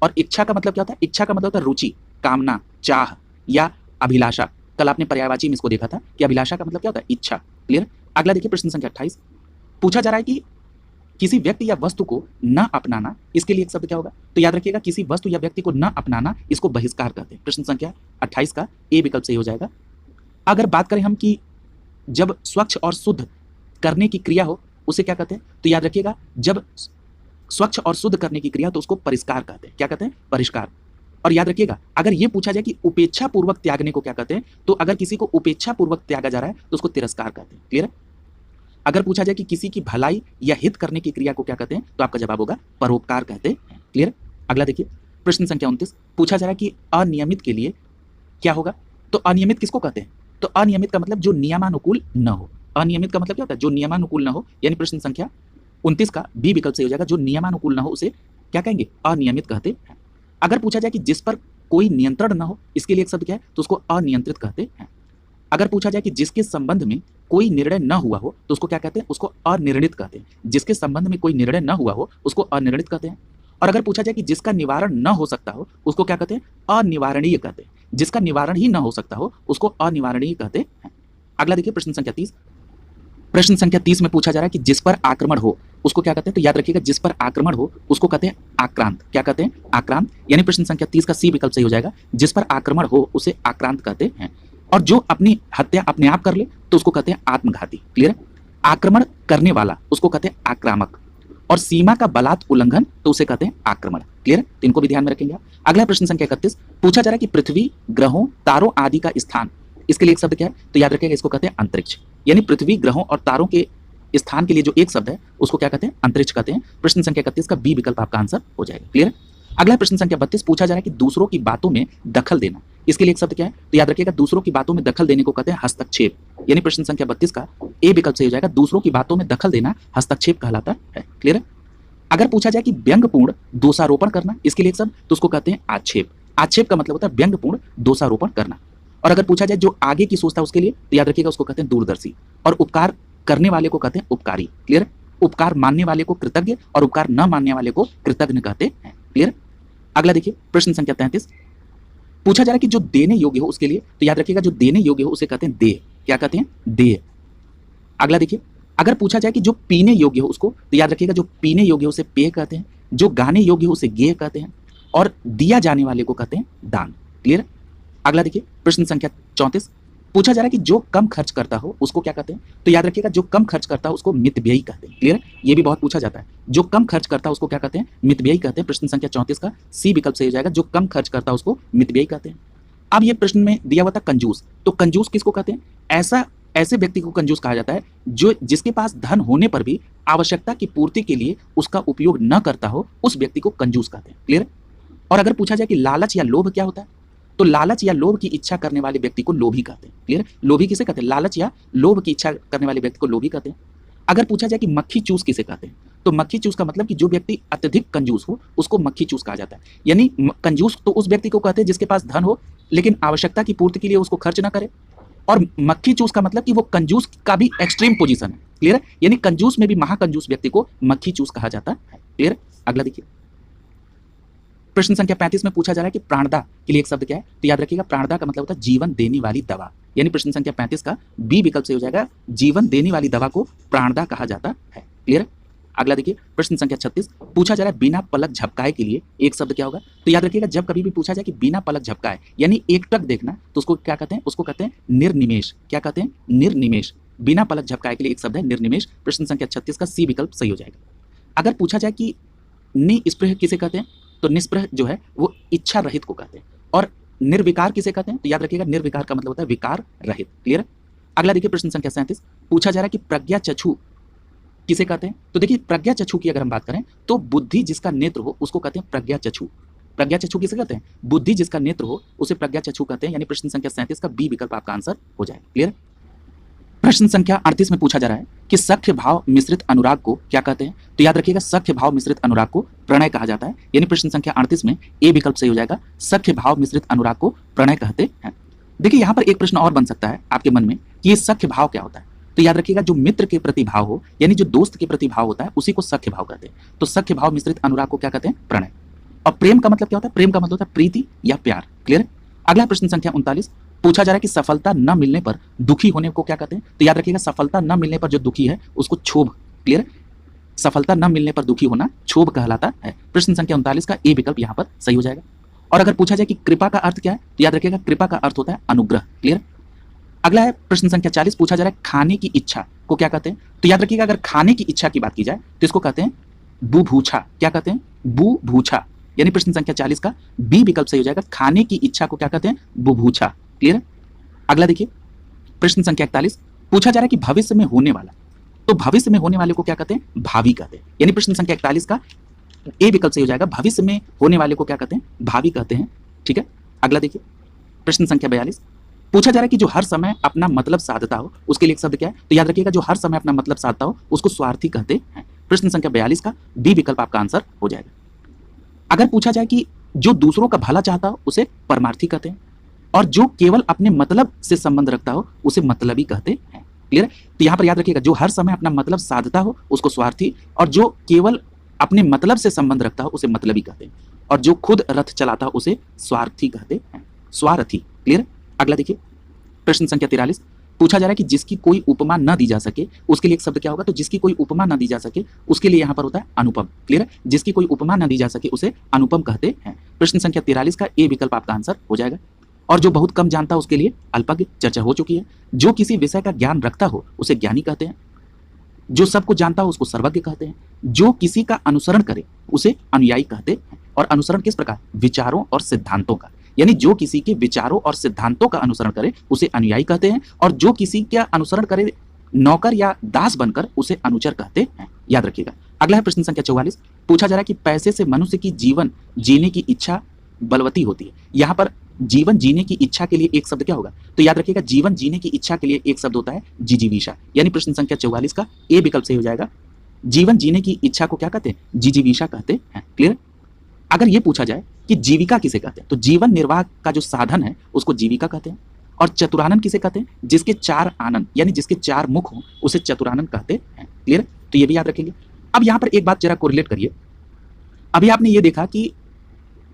और इच्छा का मतलब क्या होता है? इच्छा का मतलब होता है रुचि, कामना, चाह या अभिलाषा। कल आपने पर्यायवाची में इसको देखा था कि अभिलाषा का मतलब क्या होता है? इच्छा। क्लियर? अगला देखिए प्रश्न संख्या 28, पूछा जा रहा है कि किसी व्यक्ति या वस्तु को न अपनाना, इसके लिए एक शब्द क्या होगा, तो याद रखिएगा किसी वस्तु या व्यक्ति को न अपनाना इसको बहिष्कार कहते हैं। प्रश्न संख्या 28 का ए विकल्प सही हो जाएगा। अगर बात करें हम कि जब स्वच्छ और शुद्ध करने की क्रिया हो उसे क्या कहते हैं, तो याद रखिएगा जब स्वच्छ और शुद्ध करने की क्रिया तो उसको परिष्कार कहते हैं। क्या कहते हैं? परिष्कार। और याद रखिएगा अगर यह पूछा जाए कि उपेक्षा पूर्वक त्यागने को क्या कहते हैं, तो अगर किसी को उपेक्षा पूर्वक त्यागा जा रहा है तो उसको तिरस्कार कहते हैं। क्लियर? अगर पूछा जाए कि किसी की भलाई या हित करने की क्रिया को क्या कहते हैं, तो आपका जवाब होगा परोपकार कहते हैं। क्लियर? अगला देखिए प्रश्न संख्या 29, पूछा जा रहा है कि अनियमित के लिए क्या होगा, तो अनियमित किसको कहते हैं, तो अनियमित का मतलब जो नियमानुकूल न हो। अनियमित का मतलब क्या होता है? जो नियमानुकूल न हो, यानी प्रश्न संख्या 29 का बी विकल्प सही हो जाएगा, जो नियमानुकूल न हो उसे क्या कहेंगे? अनियमित कहते हैं। अगर पूछा जाए कि जिस पर कोई नियंत्रण न हो, इसके लिए एक शब्द क्या है, तो उसको अनियंत्रित कहते हैं। अगर पूछा जाए कि जिसके संबंध में कोई निर्णय न हुआ हो, तो उसको क्या कहते हैं? उसको अनिर्णित कहते हैं। जिसके संबंध में कोई निर्णय न हुआ हो उसको अनिर्णित कहते हैं। और अगर पूछा जाए कि जिसका निवारण न हो सकता हो उसको क्या कहते हैं? अनिवारणीय कहते हैं। जिसका निवारण ही न हो सकता हो उसको अनिवारणीय कहते हैं। अगला देखिए प्रश्न संख्या 30, प्रश्न संख्या 30 में पूछा जा रहा है कि जिस पर आक्रमण हो उसको क्या कहते हैं, तो याद रखिएगा जिस पर आक्रमण हो उसको कहते हैं आक्रांत। क्या कहते हैं? आक्रांत। यानी प्रश्न संख्या 30 का सी विकल्प सही हो जाएगा, जिस पर आक्रमण हो उसे आक्रांत कहते हैं। और जो अपनी हत्या अपने आप कर ले तो उसको कहते हैं आत्मघाती। क्लियर? आक्रमण करने वाला उसको कहते हैं आक्रामक, और सीमा का बलात् उल्लंघन तो उसे कहते हैं आक्रमण। क्लियर? तो इनको भी ध्यान में रखेंगे। अगला प्रश्न संख्या 31, पूछा जा रहा है कि पृथ्वी, ग्रहों, तारों आदि का स्थान, इसके लिए एक शब्द क्या है, तो याद रखिएगा इसको कहते हैं अंतरिक्ष। यानी पृथ्वी, ग्रहों और तारों के स्थान के लिए जो एक शब्द है उसको क्या कहते हैं? अंतरिक्ष कहते हैं। प्रश्न संख्या 31 का बी विकल्प आपका आंसर हो जाएगा। क्लियर? अगला प्रश्न संख्या 32, पूछा जा रहा है कि दूसरों की बातों में दखल देना, इसके लिए एक शब्द क्या है, तो याद रखिएगा दूसरों की बातों में दखल देने को कहते हैं हस्तक्षेप। यानी प्रश्न संख्या 32 का ए विकल्प सही हो जाएगा, दूसरों की बातों में दखल देना हस्तक्षेप कहलाता है। क्लियर? अगर पूछा जाए कि व्यंग्यपूर्ण दोषारोपण करना, इसके लिए एक शब्द, तो उसको कहते हैं आक्षेप। आक्षेप का मतलब होता है व्यंग्यपूर्ण दोषारोपण करना। और अगर पूछा जाए जो आगे की सोचता है उसके लिए, तो याद रखिएगा उसको कहते हैं दूरदर्शी। और उपकार करने वाले को कहते हैं उपकारी। क्लियर? उपकार मानने वाले को कृतज्ञ और उपकार न मानने वाले को कृतज्ञ कहते हैं। क्लियर? अगला देखिए प्रश्न संख्या 33, पूछा जा रहा है कि जो देने योग्य हो उसके लिए, तो याद रखिएगा जो देने योग्य हो उसे कहते हैं देय। क्या कहते हैं? देय। अगला देखिए, अगर पूछा जाए कि जो पीने योग्य हो उसको, तो याद रखिएगा जो पीने योग्य हो उसे पेय कहते हैं, जो गाने योग्य हो उसे गेय कहते हैं, और दिया जाने वाले को कहते हैं दान। क्लियर? अगला देखिए प्रश्न संख्या 34, पूछा जा रहा है कि जो कम खर्च करता हो उसको क्या कहते हैं, तो याद रखिएगा जो कम खर्च करता है उसको मितव्ययी कहते हैं। क्लियर? ये भी बहुत पूछा जाता है, जो कम खर्च करता है उसको क्या कहते हैं? मितव्ययी कहते हैं। प्रश्न संख्या 34 का सी विकल्प सही हो जाएगा, जो कम खर्च करता है उसको मितव्ययी कहते हैं। अब ये प्रश्न में दिया हुआ था कंजूस, तो कंजूस किसको कहते हैं? ऐसे व्यक्ति को कंजूस कहा जाता है जो जिसके पास धन होने पर भी आवश्यकता की पूर्ति के लिए उसका उपयोग न करता हो, उस व्यक्ति को कंजूस कहते हैं। क्लियर? और अगर पूछा जाए कि लालच या लोभ क्या होता है, तो लालच या लोभ की इच्छा करने वाले व्यक्ति को लोभी कहते हैं। क्लियर? लोभी किसे कहते हैं? लालच या लोभ की इच्छा करने वाले व्यक्ति को लोभी कहते हैं। अगर पूछा जाए कि मक्खी चूस किसे कहते हैं, तो मक्खी चूस का मतलब कि जो व्यक्ति अत्यधिक कंजूस हो उसको मक्खी चूस कहा जाता है। यानी कंजूस तो उस व्यक्ति को कहते हैं जिसके पास धन हो लेकिन आवश्यकता की पूर्ति के लिए उसको खर्च ना करे, और मक्खी चूस का मतलब कि वो कंजूस का भी एक्सट्रीम पोजीशन है। क्लियर है? यानी कंजूस में भी महाकंजूस व्यक्ति को मक्खी चूस कहा जाता है। क्लियर? अगला देखिए, प्रश्न संख्या 35 में पूछा जा रहा है कि प्राणदा के लिए एक शब्द क्या है, तो याद रखिएगा प्राणदा का मतलब होता है जीवन देने वाली दवा। यानी प्रश्न संख्या 35 का बी विकल्प से हो जाएगा, जीवन देने वाली दवा को प्राणदा कहा जाता है। क्लियर? अगला देखिए, प्रश्न संख्या 36 पूछा जा रहा है बिना पलक झपकाए के लिए एक शब्द क्या होगा, तो याद रखिएगा जब कभी भी पूछा जाए कि बिना पलक झपकाए यानी एकटक देखना, तो उसको क्या कहते हैं? उसको कहते हैं निर्निमेष। क्या कहते हैं? निर्निमेष। बिना पलक झपकाए के लिए एक शब्द है निर्निमेष। प्रश्न संख्या 36 का सी विकल्प सही हो जाएगा। अगर पूछा जाए कि निस्पृह किसे कहते हैं, तो निस्पृह जो है वो इच्छा रहित को कहते हैं। और निर्विकार किसे कहते हैं, तो याद रखिएगा निर्विकार का मतलब होता है विकार रहित। क्लियर? अगला देखिए, प्रश्न संख्या 37 पूछा जा रहा है कि प्रज्ञा चक्षु किसे कहते हैं, तो देखिए प्रज्ञा चक्षु की अगर हम बात करें तो बुद्धि जिसका नेत्र हो उसको कहते हैं प्रज्ञा चक्षु। प्रज्ञा चक्षु किसे कहते हैं? बुद्धि जिसका नेत्र हो उसे प्रज्ञा चक्षु कहते हैं। यानी प्रश्न संख्या 37 का बी विकल्प आपका आंसर हो जाएगा। क्लियर? प्रश्न संख्या 38 में पूछा जा रहा है कि सख्य भाव मिश्रित अनुराग को क्या कहते हैं, तो याद रखिएगा सख्य भाव मिश्रित अनुराग को प्रणय कहा जाता है। यानी प्रश्न संख्या 38 में ए विकल्प सही हो जाएगा, सख्य भाव मिश्रित अनुराग को प्रणय कहते हैं। देखिए यहाँ पर एक प्रश्न और बन सकता है आपके मन में कि ये सख्य भाव क्या होता है, तो याद रखिएगा जो मित्र के प्रति भाव हो यानी जो दोस्त के प्रति भाव होता है उसी को सख्य भाव कहते हैं। तो सख्य भाव मिश्रित अनुराग को क्या कहते हैं? प्रणय। और प्रेम का मतलब क्या होता है? प्रेम का मतलब होता है प्रीति या प्यार। क्लियर? अगला प्रश्न संख्या 39 पूछा जा रहा है कि सफलता न मिलने पर दुखी होने को क्या कहते हैं, तो याद रखिएगा सफलता न मिलने पर जो दुखी है उसको क्षोभ। क्लियर? सफलता न मिलने पर दुखी होना क्षोभ कहलाता है। प्रश्न संख्या 39 का ए विकल्प यहाँ पर सही हो जाएगा। और अगर पूछा जाए कि कृपा का अर्थ क्या है, तो याद रखिएगा कृपा का अर्थ होता है अनुग्रह। क्लियर? अगला है प्रश्न संख्या 40 पूछा जा रहा है खाने की इच्छा को क्या कहते हैं, तो याद रखिएगा अगर खाने की इच्छा की बात की जाए तो इसको कहते हैं बुभूछा। क्या कहते हैं? बुभूछा। यानी प्रश्न संख्या 40 का बी विकल्प सही हो जाएगा, खाने की इच्छा को क्या कहते हैं? बुभूछा। क्लियर? अगला देखिए, प्रश्न संख्या 41 पूछा जा रहा है कि भविष्य में होने वाला, तो भविष्य में होने वाले को क्या कहते हैं? भावी कहते हैं। यानी प्रश्न संख्या 41 का ए विकल्प सही हो जाएगा, भविष्य में होने वाले को क्या कहते हैं? भावी कहते हैं। ठीक है? अगला देखिए, प्रश्न संख्या 42 पूछा जा रहा है कि जो हर समय अपना मतलब साधता हो उसके लिए एक शब्द क्या है, तो याद रखिएगा जो हर समय अपना मतलब साधता हो उसको स्वार्थी कहते हैं। प्रश्न संख्या 42 का डी विकल्प आपका आंसर हो जाएगा। अगर पूछा जाए कि जो दूसरों का भला चाहता हो उसे परमार्थी कहते हैं, और जो केवल अपने मतलब से संबंध रखता हो उसे मतलबी कहते हैं। क्लियर? तो यहाँ पर याद रखिएगा जो हर समय अपना मतलब साधता हो उसको स्वार्थी, और जो केवल अपने मतलब से संबंध रखता हो उसे मतलबी कहते हैं, और जो खुद रथ चलाता हो उसे स्वार्थी कहते हैं, स्वार्थी। क्लियर? अगला देखिए, प्रश्न संख्या 43 पूछा जा रहा है कि जिसकी कोई उपमा न दी जा सके उसके लिए एक शब्द क्या होगा, तो जिसकी कोई उपमा न दी जा सके उसके लिए यहाँ पर होता है अनुपम। क्लियर? जिसकी कोई उपमा न दी जा सके उसे अनुपम कहते हैं। प्रश्न संख्या 43 का ए विकल्प आपका आंसर हो जाएगा। और जो बहुत कम जानता है उसके लिए अल्पज्ञ चर्चा हो चुकी है। जो किसी विषय का ज्ञान रखता हो उसे ज्ञानी कहते हैं, जो सबको जानता हो उसको सर्वज्ञ कहते हैं, जो किसी का अनुसरण करे उसे अनुयायी कहते हैं। और अनुसरण किस प्रकार? विचारों और सिद्धांतों का। यानी जो किसी के विचारों और सिद्धांतों का अनुसरण करे उसे अनुयायी कहते हैं, और जो किसी का अनुसरण करे नौकर या दास बनकर उसे अनुचर कहते हैं। याद रखिएगा। अगला है प्रश्न संख्या 44 पूछा जा रहा है कि पैसे से मनुष्य की जीवन जीने की इच्छा बलवती होती है। यहाँ पर जीवन जीने की इच्छा के लिए एक शब्द क्या होगा, तो याद रखिएगा जीवन जीने की इच्छा के लिए एक शब्द होता है जिजीविषा। यानी प्रश्न संख्या 44 का ए विकल्प सही हो जाएगा। जीवन जीने की इच्छा को क्या कहते हैं? जिजीविषा कहते हैं। क्लियर? अगर ये पूछा जाए कि जीविका किसे कहते हैं, तो जीवन निर्वाह का जो साधन है उसको जीविका कहते हैं। और चतुरानन किसे कहते हैं? जिसके 4 आनंद यानी जिसके 4 मुख हो उसे चतुरानन कहते हैं। क्लियर? तो ये भी याद रखेंगे। अब यहाँ पर एक बात जरा कोरिलेट करिए। अभी आपने ये देखा कि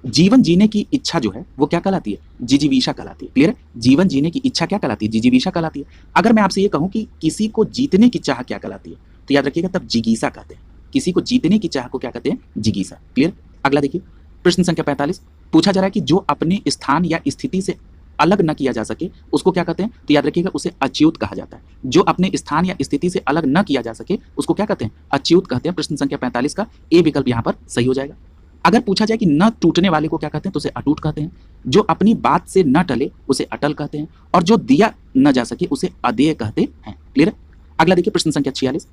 जीवन जीने की इच्छा जो है वो क्या कहलाती है? जिजीविषा कहलाती है। क्लियर? जीवन जीने की इच्छा क्या कहलाती है? जिजीविषा कहलाती है। अगर मैं आपसे ये कहूं कि किसी को जीतने की चाह क्या कहलाती है, तो याद रखिएगा तब जिगीसा कहते हैं। किसी को जीतने की चाह को क्या कहते हैं? जिगीसा। क्लियर? अगला देखिए, प्रश्न संख्या 45 पूछा जा रहा है कि जो अपने स्थान या स्थिति से अलग न किया जा सके उसको क्या कहते हैं, तो याद रखिएगा उसे अच्युत कहा जाता है। जो अपने स्थान या स्थिति से अलग न किया जा सके उसको क्या कहते हैं? अच्युत कहते हैं। प्रश्न संख्या 45 का ए विकल्प यहाँ पर सही हो जाएगा। अगर पूछा जाए कि न टूटने वाले को क्या कहते हैं, तो उसे अटूट कहते हैं। जो अपनी बात से न टले उसे अटल कहते हैं, और जो दिया न जा सके उसे अदेय कहते हैं। क्लियर? अगला देखिए, प्रश्न संख्या 46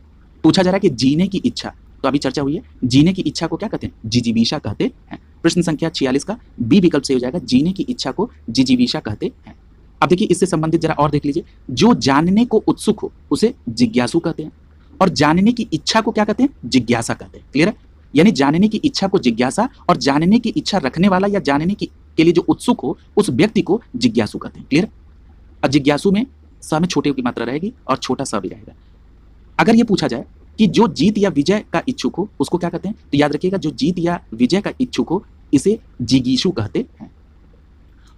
पूछा जा रहा है कि जीने की इच्छा, तो अभी चर्चा हुई है, जीने की इच्छा को क्या कहते हैं? जिजीविषा कहते हैं। प्रश्न संख्या 46 का बी विकल्प से हो जाएगा जीने की इच्छा को जिजीविषा कहते हैं। अब देखिए इससे संबंधित जरा और देख लीजिए, जो जानने को उत्सुक हो उसे जिज्ञासु कहते हैं और जानने की इच्छा को क्या कहते हैं, जिज्ञासा कहते हैं। क्लियर है? यानी जानने की इच्छा को जिज्ञासा और जानने की इच्छा रखने वाला या जानने के लिए जो उत्सुक हो उस व्यक्ति को जिज्ञासु कहते हैं। क्लियर? और जिज्ञासु में स में छोटे की मात्रा रहेगी और छोटा स भी रहेगा। अगर ये पूछा जाए कि जो जीत या विजय का इच्छुक हो उसको क्या कहते हैं, तो याद रखिएगा जो जीत या विजय का इच्छुक हो इसे जिगीषु कहते हैं।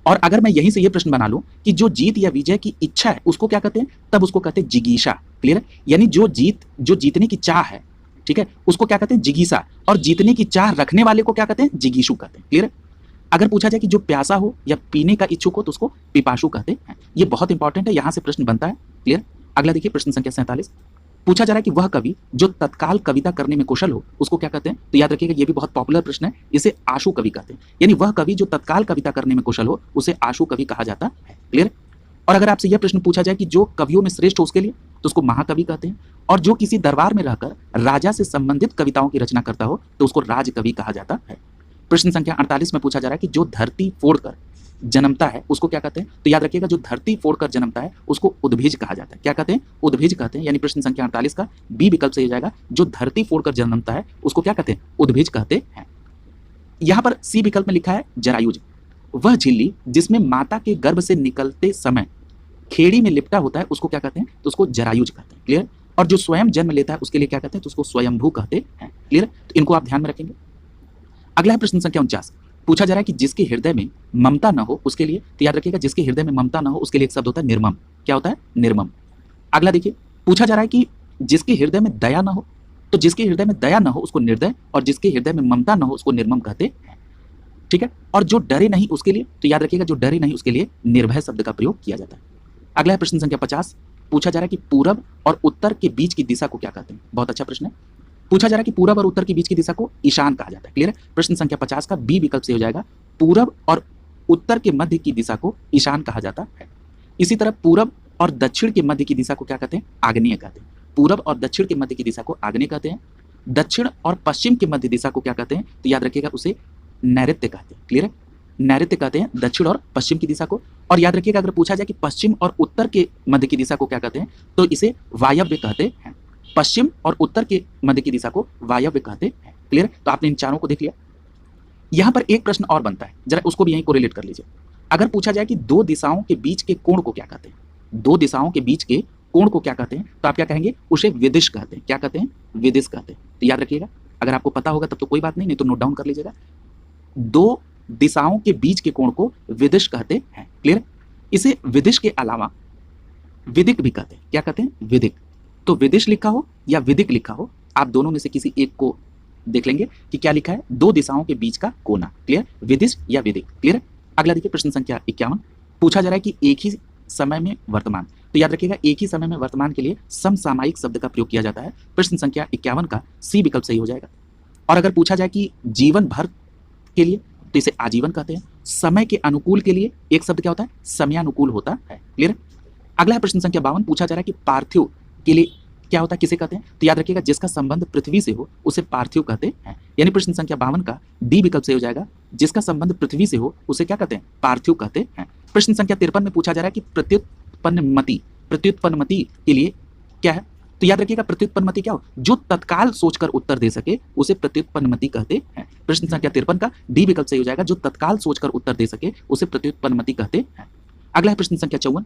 और अगर मैं यहीं से ये प्रश्न बना लूं कि जो जीत या विजय की इच्छा है उसको क्या कहते हैं, तब उसको कहते हैं जिगीषा। क्लियर है? यानी जो जीतने की चाह है, ठीक है, उसको क्या कहते हैं, जिगीषा, और जीतने की चाह रखने वाले को क्या कहते हैं, जिगीषु कहते हैं। क्लियर है? अगर पूछा जाए कि जो प्यासा हो या पीने का इच्छुक हो तो उसको पिपासु कहते हैं। ये बहुत इंपॉर्टेंट है, यहां से प्रश्न बनता है। क्लियर? अगला देखिए प्रश्न संख्या 47, पूछा जा रहा है कि वह कवि जो तत्काल कविता करने में कुशल हो उसको क्या कहते हैं, तो याद रखिएगा ये भी बहुत पॉपुलर प्रश्न है, इसे आशु कवि कहते हैं। यानी वह कवि जो तत्काल कविता करने में कुशल हो उसे आशु कवि कहा जाता है। क्लियर? और अगर आपसे यह प्रश्न पूछा जाए कि जो कवियों में श्रेष्ठ हो उसके लिए, तो उसको महाकवि कहते हैं। और जो किसी दरबार में रहकर राजा से संबंधित कविताओं की रचना करता हो तो उसको राजकवि कहा जाता है। प्रश्न संख्या 48 में पूछा जा रहा है कि जो धरती फोड़कर जन्मता है उसको क्या कहते हैं, तो याद रखिएगा जो धरती फोड़कर जन्मता है उसको उद्भिज कहा जाता है। क्या कहते हैं, उद्भिज कहते हैं। यानी प्रश्न संख्या 48 का बी विकल्प से हो जाएगा, जो धरती फोड़कर जन्मता है उसको क्या कहते हैं, उद्भिज कहते हैं। यहां पर सी विकल्प में लिखा है जरायुज, वह झिल्ली जिसमें माता के गर्भ से निकलते समय खेड़ी में लिपटा होता है उसको क्या कहते हैं, तो उसको जरायुज कहते हैं। क्लियर? और जो स्वयं जन्म लेता है उसके लिए क्या कहते हैं, तो उसको स्वयंभू कहते हैं। क्लियर? तो इनको आप ध्यान में रखेंगे। अगला है प्रश्न संख्या 49, पूछा जा रहा है कि जिसके हृदय में ममता न हो उसके लिए, तो याद रखिएगा जिसके हृदय में ममता न हो उसके लिए एक शब्द होता है निर्मम। क्या होता है, निर्मम। अगला देखिए, पूछा जा रहा है कि जिसके हृदय में दया न हो, तो जिसके हृदय में दया न हो उसको निर्दय, और जिसके हृदय में ममता न हो उसको निर्मम कहते हैं। ठीक है? और जो डरे नहीं उसके लिए, तो याद रखिएगा जो डरे नहीं उसके लिए निर्भय शब्द का प्रयोग किया जाता है। अगला है प्रश्न संख्या 50, पूछा जा रहा है कि पूरब और उत्तर के बीच की दिशा को क्या कहते हैं। बहुत अच्छा प्रश्न है। पूछा जा रहा है कि पूरब और उत्तर के बीच की दिशा को ईशान कहा जाता है। क्लियर है? प्रश्न संख्या 50 का बी विकल्प से हो जाएगा, पूरब और उत्तर के मध्य की दिशा को ईशान कहा जाता है। इसी तरह पूरब और दक्षिण के मध्य की दिशा को क्या कहते हैं, आग्नेय कहते हैं। पूरब और दक्षिण के मध्य की दिशा को आग्नेय कहते हैं। दक्षिण और पश्चिम के मध्य दिशा को क्या कहते हैं, तो याद रखिएगा उसे नैऋत्य कहते हैं। क्लियर है? नैऋत्य कहते हैं दक्षिण और पश्चिम की दिशा को। और याद रखिएगा अगर पूछा जाए कि पश्चिम और उत्तर के मध्य की दिशा को क्या कहते हैं, तो इसे वायव्य कहते हैं। पश्चिम और उत्तर के मध्य की दिशा को वायव्य कहते हैं। क्लियर? तो आपने इन चारों को देख लिया। यहां पर एक प्रश्न और बनता है, जरा उसको भी यहीं कोरिलेट कर लीजिए। अगर पूछा जाए कि दो दिशाओं के बीच के कोण को क्या कहते हैं, दो दिशाओं के बीच के कोण को क्या कहते हैं, तो आप क्या कहेंगे, उसे विदिश कहते हैं। क्या कहते हैं, विदिश कहते हैं। तो याद रखिएगा, अगर आपको पता होगा तब तो कोई बात नहीं तो नोट डाउन कर लीजिएगा। दो दिशाओं के बीच के कोण को विदिश कहते हैं। क्लियर? इसे विदिश के अलावा विदिक भी कहते हैं। क्या कहते हैं, विदिक। तो विदिश लिखा हो या विदिक लिखा हो, आप दोनों में से किसी एक को देख लेंगे कि क्या लिखा है, दो दिशाओं के बीच का कोना। क्लियर? विदिश या विदिक। क्लियर? अगला देखिए प्रश्न संख्या 51, पूछा जा रहा है कि एक ही समय में वर्तमान, तो याद रखिएगा एक ही समय में वर्तमान के लिए समसामयिक शब्द का प्रयोग किया जाता है। प्रश्न संख्या 51 का सी विकल्प सही हो जाएगा। और अगर पूछा जाए कि जीवन भर के लिए, तो इसे आजीवन कहते हैं। समय के अनुकूल के लिए एक शब्द क्या होता है, समयानुकूल होता है। क्लियर? अगला है प्रश्न संख्या 52, पूछा जा रहा है कि पार्थिव के लिए क्या होता है, किसे कहते हैं, तो याद रखिएगा जिसका संबंध पृथ्वी से हो उसे पार्थिव कहते हैं। यानी प्रश्न संख्या 52 का डी विकल्प से हो जाएगा, जिसका संबंध पृथ्वी से हो उसे क्या कहते हैं, पार्थिव कहते हैं। प्रश्न संख्या 53 में पूछा जा रहा है कि प्रत्युत्पन्नमति के लिए क्या है, तो याद रखिएगा प्रत्युत्पन्नमति क्या हो, जो तत्काल सोचकर उत्तर दे सके उसे प्रत्युत्पन्नमति कहते हैं। प्रश्न संख्या 53 का डी विकल्प सही हो जाएगा, जो तत्काल सोचकर उत्तर दे सके उसे प्रत्युत्पन्नमति कहते हैं। अगला है प्रश्न संख्या 54,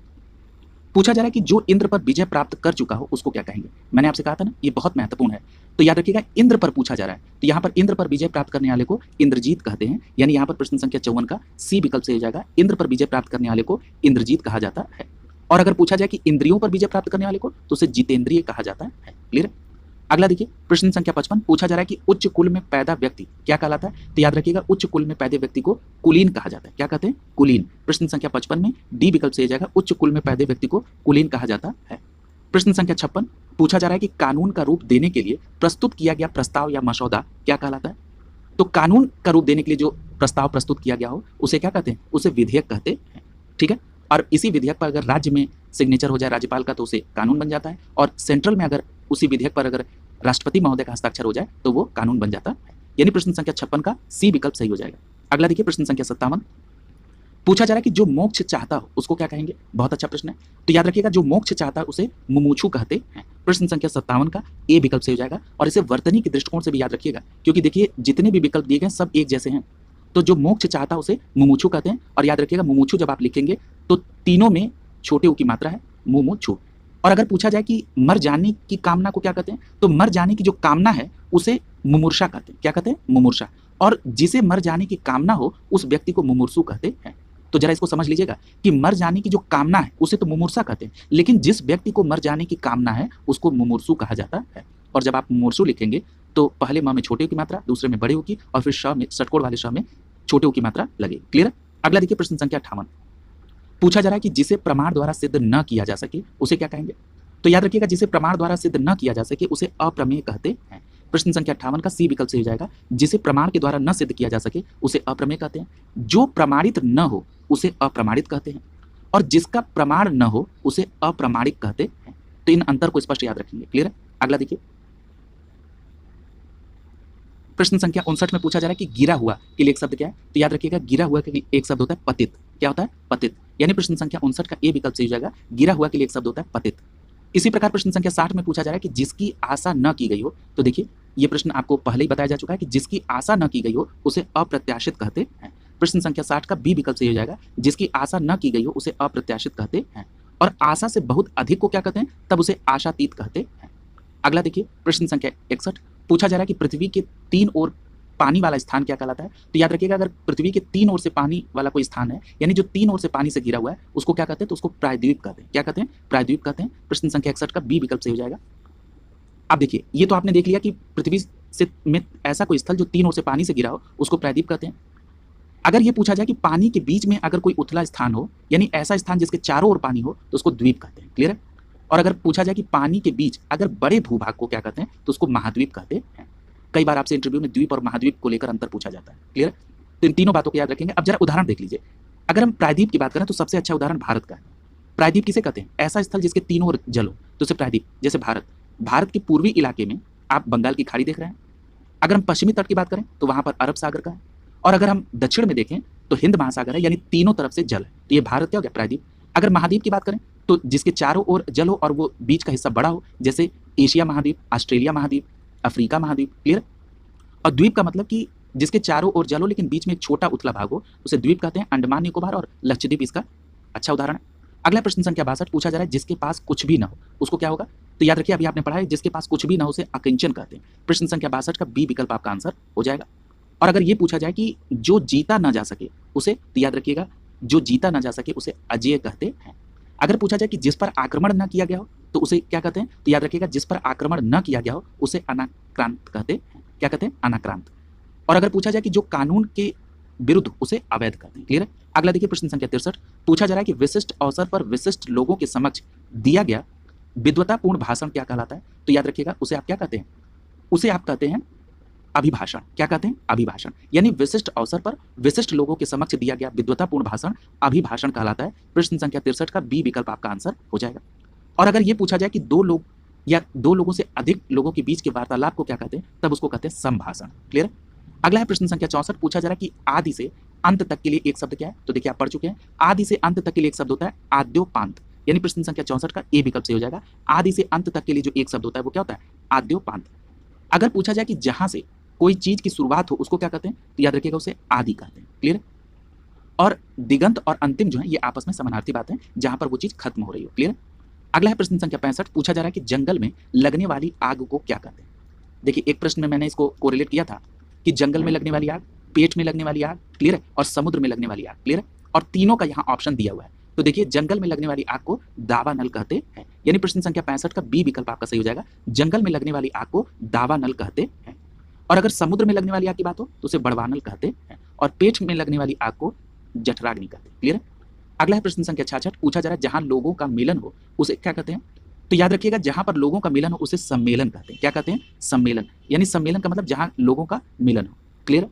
पूछा जा रहा है कि जो इंद्र पर विजय प्राप्त कर चुका हो उसको क्या कहेंगे। मैंने आपसे कहा था ना ये बहुत महत्वपूर्ण है, तो याद रखिएगा इंद्र पर पूछा जा रहा है, तो यहाँ पर इंद्र पर विजय प्राप्त करने वाले को इंद्रजीत कहते हैं। यानी यहाँ पर प्रश्न संख्या 54 का सी विकल्प से हो जाएगा, इंद्र पर विजय प्राप्त करने वाले को इंद्रजीत कहा जाता है। और अगर पूछा जाए कि इंद्रियों पर विजय प्राप्त करने वाले को, तो उसे जितेंद्रिय कहा जाता है। क्लियर? अगला देखिए प्रश्न संख्या 55, पूछा जा रहा है कि उच्च कुल में पैदा व्यक्ति क्या कहलाता है, तो याद रखिएगा उच्च कुल में पैदा व्यक्ति को कुलीन कहा जाता है। क्या कहते हैं, कुलीन। प्रश्न संख्या 55 में डी विकल्प से जाएगा, उच्च कुल में पैदा व्यक्ति को कुलीन कहा जाता है। प्रश्न संख्या 56, पूछा जा रहा है कि कानून का रूप देने के लिए प्रस्तुत किया गया प्रस्ताव या मसौदा क्या कहलाता है, तो कानून का रूप देने के लिए जो प्रस्ताव प्रस्तुत किया गया हो उसे क्या कहते हैं, उसे विधेयक कहते हैं। ठीक है? और इसी विधेयक पर अगर राज्य में सिग्नेचर हो जाए राज्यपाल का तो उसे कानून बन जाता है, और सेंट्रल में अगर उसी विधेयक पर अगर राष्ट्रपति महोदय का हस्ताक्षर हो जाए तो वो कानून बन जाता है। यानी प्रश्न संख्या 56 का सी विकल्प सही हो जाएगा। अगला देखिए प्रश्न संख्या 57, पूछा जा रहा है कि जो मोक्ष चाहता हो उसको क्या कहेंगे। बहुत अच्छा प्रश्न है, तो याद रखिएगा जो मोक्ष चाहता है उसे मुमुक्षु कहते हैं। प्रश्न संख्या 57 का ए विकल्प सही हो जाएगा। और इसे वर्तनी के दृष्टिकोण से भी याद रखिएगा, क्योंकि देखिए जितने भी विकल्प दिए गए सब एक जैसे हैं। तो जो मोक्ष चाहता है उसे मुमुक्षु कहते हैं। और याद रखिएगा मुमुक्षु जब आप लिखेंगे तो तीनों में छोटे ऊ की मात्रा है, मुमुक्षु। और अगर पूछा जाए कि मर जाने की कामना को क्या कहते हैं, तो मर जाने की जो कामना है उसे मुमूर्षा कहते हैं। क्या कहते हैं? मुमूर्षा। और जिसे मर जाने की कामना हो उस व्यक्ति को मुमूर्षु कहते हैं। तो जरा इसको समझ लीजिएगा कि मर जाने की जो कामना है उसे तो मुमूर्षा कहते हैं, लेकिन जिस व्यक्ति को मर जाने की कामना है उसको मुमूर्षु कहा जाता है। और जब आप मुमूर्षु लिखेंगे तो पहले म में छोटे ऊ की मात्रा, दूसरे में बड़े ऊ की, और फिर श में षटकोण वाले श में छोटे ऊ की मात्रा लगेगी। क्लियर? अगला देखिए प्रश्न संख्या 58, पूछा जा रहा है कि जिसे प्रमाण द्वारा सिद्ध न किया जा सके उसे क्या कहेंगे। तो याद रखिएगा जिसे प्रमाण द्वारा सिद्ध न किया जा सके उसे अप्रमेय कहते हैं। प्रश्न संख्या 58 का सी विकल्प सही हो जाएगा। जिसे प्रमाण के द्वारा न सिद्ध किया जा सके उसे अप्रमेय कहते हैं। जो प्रमाणित न हो उसे अप्रमाणित कहते हैं, और जिसका प्रमाण न हो उसे अप्रमाणिक कहते हैं। तो इन अंतर को स्पष्ट याद रखेंगे। क्लियर है? अगला देखिए प्रश्न संख्या 59 में पूछा जा रहा है कि गिरा हुआ के लिए एक शब्द क्या है। तो याद रखिएगा गिरा हुआ के लिए एक शब्द होता है पतित। क्या होता है? पतित। यानी प्रश्न संख्या 59 का ए विकल्प सही हो जाएगा। गिरा हुआ के लिए एक शब्द होता है पतित। इसी प्रकार प्रश्न संख्या 60 में पूछा जा रहा है कि जिसकी आशा न की गई हो। तो देखिए ये प्रश्न आपको पहले ही बताया जा चुका है कि जिसकी आशा न की गई हो उसे अप्रत्याशित कहते हैं। प्रश्न संख्या 60 का बी विकल्प सही हो जाएगा। जिसकी आशा न की गई हो उसे अप्रत्याशित कहते हैं, और आशा से बहुत अधिक को क्या कहते हैं, तब उसे आशातीत कहते हैं। अगला देखिए प्रश्न संख्या 61, पूछा जा रहा है कि पृथ्वी के तीन ओर पानी वाला स्थान क्या कहलाता है। तो याद रखिएगा अगर पृथ्वी के तीन ओर से पानी वाला कोई स्थान है, यानी जो तीन ओर से पानी से घिरा हुआ है, उसको क्या कहते हैं, तो उसको प्रायद्वीप कहते हैं। क्या कहते हैं? प्रायद्वीप कहते हैं। प्रश्न संख्या 61 का बी विकल्प सही हो जाएगा। अब देखिए ये तो आपने देख लिया कि पृथ्वी से में ऐसा कोई स्थल जो तीन ओर से पानी से घिरा हो उसको प्रायद्वीप कहते हैं। अगर ये पूछा जाए कि पानी के बीच में अगर कोई उथला स्थान हो, यानी ऐसा स्थान जिसके चारों ओर पानी हो, तो उसको द्वीप कहते हैं। क्लियर है? और अगर पूछा जाए कि पानी के बीच अगर बड़े भूभाग को क्या कहते हैं, तो उसको महाद्वीप कहते हैं। कई बार आपसे इंटरव्यू में द्वीप और महाद्वीप को लेकर अंतर पूछा जाता है। क्लियर है? तो इन तीनों बातों को याद रखेंगे। अब जरा उदाहरण देख लीजिए। अगर हम प्रायद्वीप की बात करें तो सबसे अच्छा उदाहरण भारत का है। प्रायद्वीप किसे कहते हैं? ऐसा स्थल जिसके तीनों ओर जल हो, तो उसे प्रायद्वीप। जैसे भारत के पूर्वी इलाके में आप बंगाल की खाड़ी देख रहे हैं। अगर हम पश्चिमी तट की बात करें तो वहां पर अरब सागर का है, और अगर हम दक्षिण में देखें तो हिंद महासागर है, यानी तीनों तरफ से जल है। तो ये भारत क्या हो गया? प्रायद्वीप। अगर महाद्वीप की बात करें तो जिसके चारों ओर जल हो और वो बीच का हिस्सा बड़ा हो, जैसे एशिया महाद्वीप, ऑस्ट्रेलिया महाद्वीप, अफ्रीका महाद्वीप। क्लियर? और द्वीप का मतलब कि जिसके चारों ओर जल हो लेकिन बीच में एक छोटा उथला भाग हो, उसे द्वीप कहते हैं। अंडमान निकोबार और लक्षद्वीप इसका अच्छा उदाहरण है। अगला प्रश्न संख्या 62, पूछा जा रहा है जिसके पास कुछ भी ना हो उसको क्या होगा। तो याद रखिए अभी आपने पढ़ा है जिसके पास कुछ भी ना हो उसे अकिंचन कहते हैं। प्रश्न संख्या 62 का बी विकल्प आपका आंसर हो जाएगा। और अगर ये पूछा जाए कि जो जीता ना जा सके उसे, तो याद रखिएगा जो जीता ना जा सके उसे अजेय कहते हैं। अगर पूछा जाए कि जिस पर आक्रमण न किया गया हो तो उसे क्या कहते हैं, तो याद रखिएगा जिस पर आक्रमण न किया गया हो उसे अनाक्रांत कहते हैं। क्या कहते हैं? अनाक्रांत। और अगर पूछा जाए कि जो कानून के विरुद्ध उसे अवैध कहते हैं। क्लियर है? अगला देखिए प्रश्न संख्या 63, पूछा जा रहा है कि विशिष्ट अवसर पर विशिष्ट लोगों के समक्ष दिया गया विद्वतापूर्ण भाषण क्या कहलाता है। तो याद रखिएगा उसे आप क्या कहते हैं, उसे आप कहते हैं अभिभाषण। क्या कहते हैं? अभिभाषण। यानी विशिष्ट अवसर पर विशिष्ट लोगों के समक्ष दिया गया विद्वतापूर्ण भाषण अभिभाषण कहलाता है। प्रश्न संख्या 63 का बी विकल्प आपका आंसर हो जाएगा। और अगर ये पूछा जाए कि दो लोग या दो लोगों से अधिक लोगों के बीच के वार्तालाप को क्या कहते हैं, तब उसको कहते हैं संभाषण। क्लियर? अगला है प्रश्न संख्या 64, पूछा जा रहा है कि आदि से अंत तक के लिए एक शब्द क्या है। तो देखिए आप पढ़ चुके हैं, आदि से अंत तक के लिए एक शब्द होता है आद्योपांत। यानी प्रश्न संख्या 64 का ए विकल्प सही हो जाएगा। आदि से अंत तक के लिए जो एक शब्द होता है वो क्या होता है? आद्योपांत। अगर पूछा जाए कि जहां से कोई चीज की शुरुआत हो उसको क्या कहते हैं, तो याद रखिएगा उसे आदि कहते हैं। क्लियर? और दिगंत और अंतिम जो है ये आपस में समानार्थी बात है, जहां पर वो चीज खत्म हो रही हो। क्लियर? अगला है प्रश्न संख्या 65, पूछा जा रहा है कि जंगल में लगने वाली आग को क्या कहते हैं। देखिए एक प्रश्न में मैंने इसको कोरिलेट किया था कि जंगल में लगने वाली आग, पेट में लगने वाली आग, क्लियर है, और समुद्र में लगने वाली आग। क्लियर है? और तीनों का यहाँ ऑप्शन दिया हुआ है। तो देखिए जंगल में लगने वाली आग को दावा नल कहते हैं। यानी प्रश्न संख्या 65 का बी विकल्प आपका सही हो जाएगा। जंगल में लगने वाली आग को दावा नल कहते हैं। और अगर समुद्र में लगने वाली आग की बात हो तो उसे बड़वानल कहते हैं। और पेट में लगने वाली आग को जठराग्नि कहते हैं। क्लियर है? अगला है प्रश्न संख्या 66, पूछा जा रहा है जहां लोगों का मिलन हो उसे क्या कहते हैं। तो याद रखिएगा जहां पर लोगों का मिलन हो उसे सम्मेलन कहते हैं। क्या कहते हैं? सम्मेलन। यानी सम्मेलन का मतलब जहां लोगों का मिलन हो। क्लियर?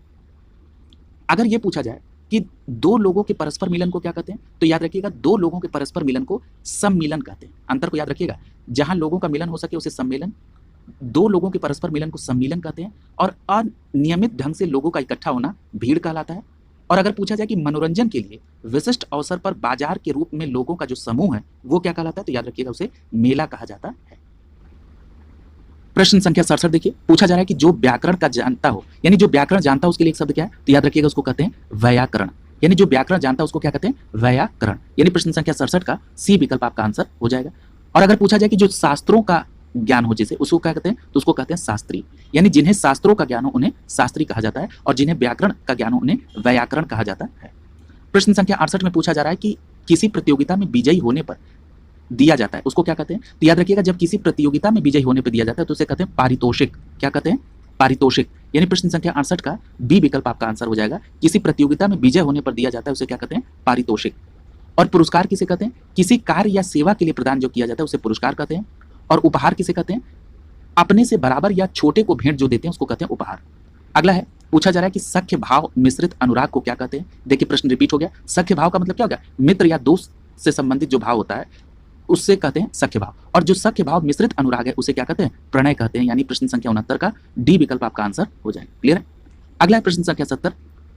अगर यह पूछा जाए कि दो लोगों के परस्पर मिलन को क्या कहते हैं, तो याद रखिएगा दो लोगों के परस्पर मिलन को सम्मिलन कहते हैं। अंतर को याद रखिएगा, जहां लोगों का मिलन हो सके उसे सम्मेलन, दो लोगों के परस्पर मिलन को सम्मिलन कहते हैं, और अनियमित ढंग से लोगों का इकट्ठा होना भीड़ कहलाता है। और अगर पूछा जाए कि मनोरंजन के लिए विशिष्ट अवसर पर बाजार के रूप में लोगों का जो समूह है वो क्या कहलाता है, तो याद रखिएगा उसे मेला कहा जाता है। प्रश्न संख्या 67 देखिए, पूछा जा रहा है कि जो व्याकरण का जानता हो, यानी जो व्याकरण जानता हो उसके लिए एक शब्द क्या है, तो याद रखिएगा उसको कहते हैं व्याकरण। यानी जो व्याकरण जानता है उसको क्या कहते हैं, व्याकरण। यानी प्रश्न संख्या 67 का सी विकल्प आपका आंसर हो जाएगा। और अगर पूछा जाए कि जो शास्त्रों का ज्ञान हो जिसे, उसको क्या कहते हैं, तो उसको कहते हैं शास्त्री। यानी जिन्हें शास्त्रों का ज्ञान हो उन्हें शास्त्री कहा जाता है, और जिन्हें व्याकरण का ज्ञान हो उन्हें व्याकरण कहा जाता है। प्रश्न संख्या 68 में पूछा जा रहा है कि किसी प्रतियोगिता में विजयी होने पर दिया जाता है उसको क्या कहते हैं, तो याद रखिएगा जब किसी प्रतियोगिता में विजयी होने पर दिया जाता है तो उसे कहते हैं पारितोषिक। क्या कहते हैं, पारितोषिक। यानी प्रश्न संख्या 68 का बी विकल्प आपका आंसर हो जाएगा। किसी प्रतियोगिता में विजय होने पर दिया जाता है उसे क्या कहते हैं, पारितोषिक। और पुरस्कार किसे कहते हैं, किसी कार्य या सेवा के लिए प्रदान जो किया जाता है उसे पुरस्कार कहते हैं। और उपहार किसे कहते हैं, अपने से बराबर या छोटे को भेंट जो देते हैं उसको कहते हैं उपहार। अगला है, पूछा जा रहा है कि सख्य भाव मिश्रित अनुराग को क्या कहते हैं। देखिए प्रश्न रिपीट हो गया। सख्य भाव का मतलब क्या हो गया, मित्र या दोस्त से संबंधित जो भाव होता है उससे कहते हैं सख्य भाव। और जो सख्य भाव मिश्रित अनुराग है उसे क्या कहते हैं, प्रणय कहते हैं। यानी प्रश्न संख्या 69 का डी विकल्प आपका आंसर हो जाएगा। क्लियर है। अगला है प्रश्न संख्या 70,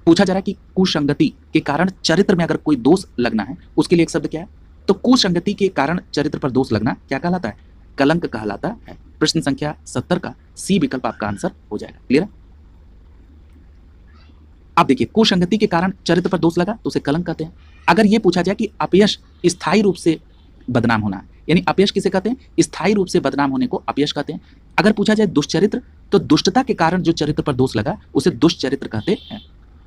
पूछा जा रहा है कि कुसंगति के कारण चरित्र में अगर कोई दोष लगना है उसके लिए एक शब्द क्या है, तो कुसंगति के कारण चरित्र पर दोष लगना क्या कहलाता है, कलंक कहलाता है। प्रश्न संख्या 70 का सी विकल्प आपका आंसर हो जाएगा। क्लियर है। अब देखिए, कुसंगति के कारण चरित्र पर दोष लगा तो उसे कलंक कहते हैं। अगर यह पूछा जाए कि अपयश स्थायी रूप से बदनाम होना, यानी अपयश किसे कहते हैं, स्थायी रूप से बदनाम होने को अपयश कहते हैं। अगर पूछा जाए दुष्चरित्र, तो दुष्टता के कारण जो चरित्र पर दोष लगा उसे दुष्चरित्र कहते हैं।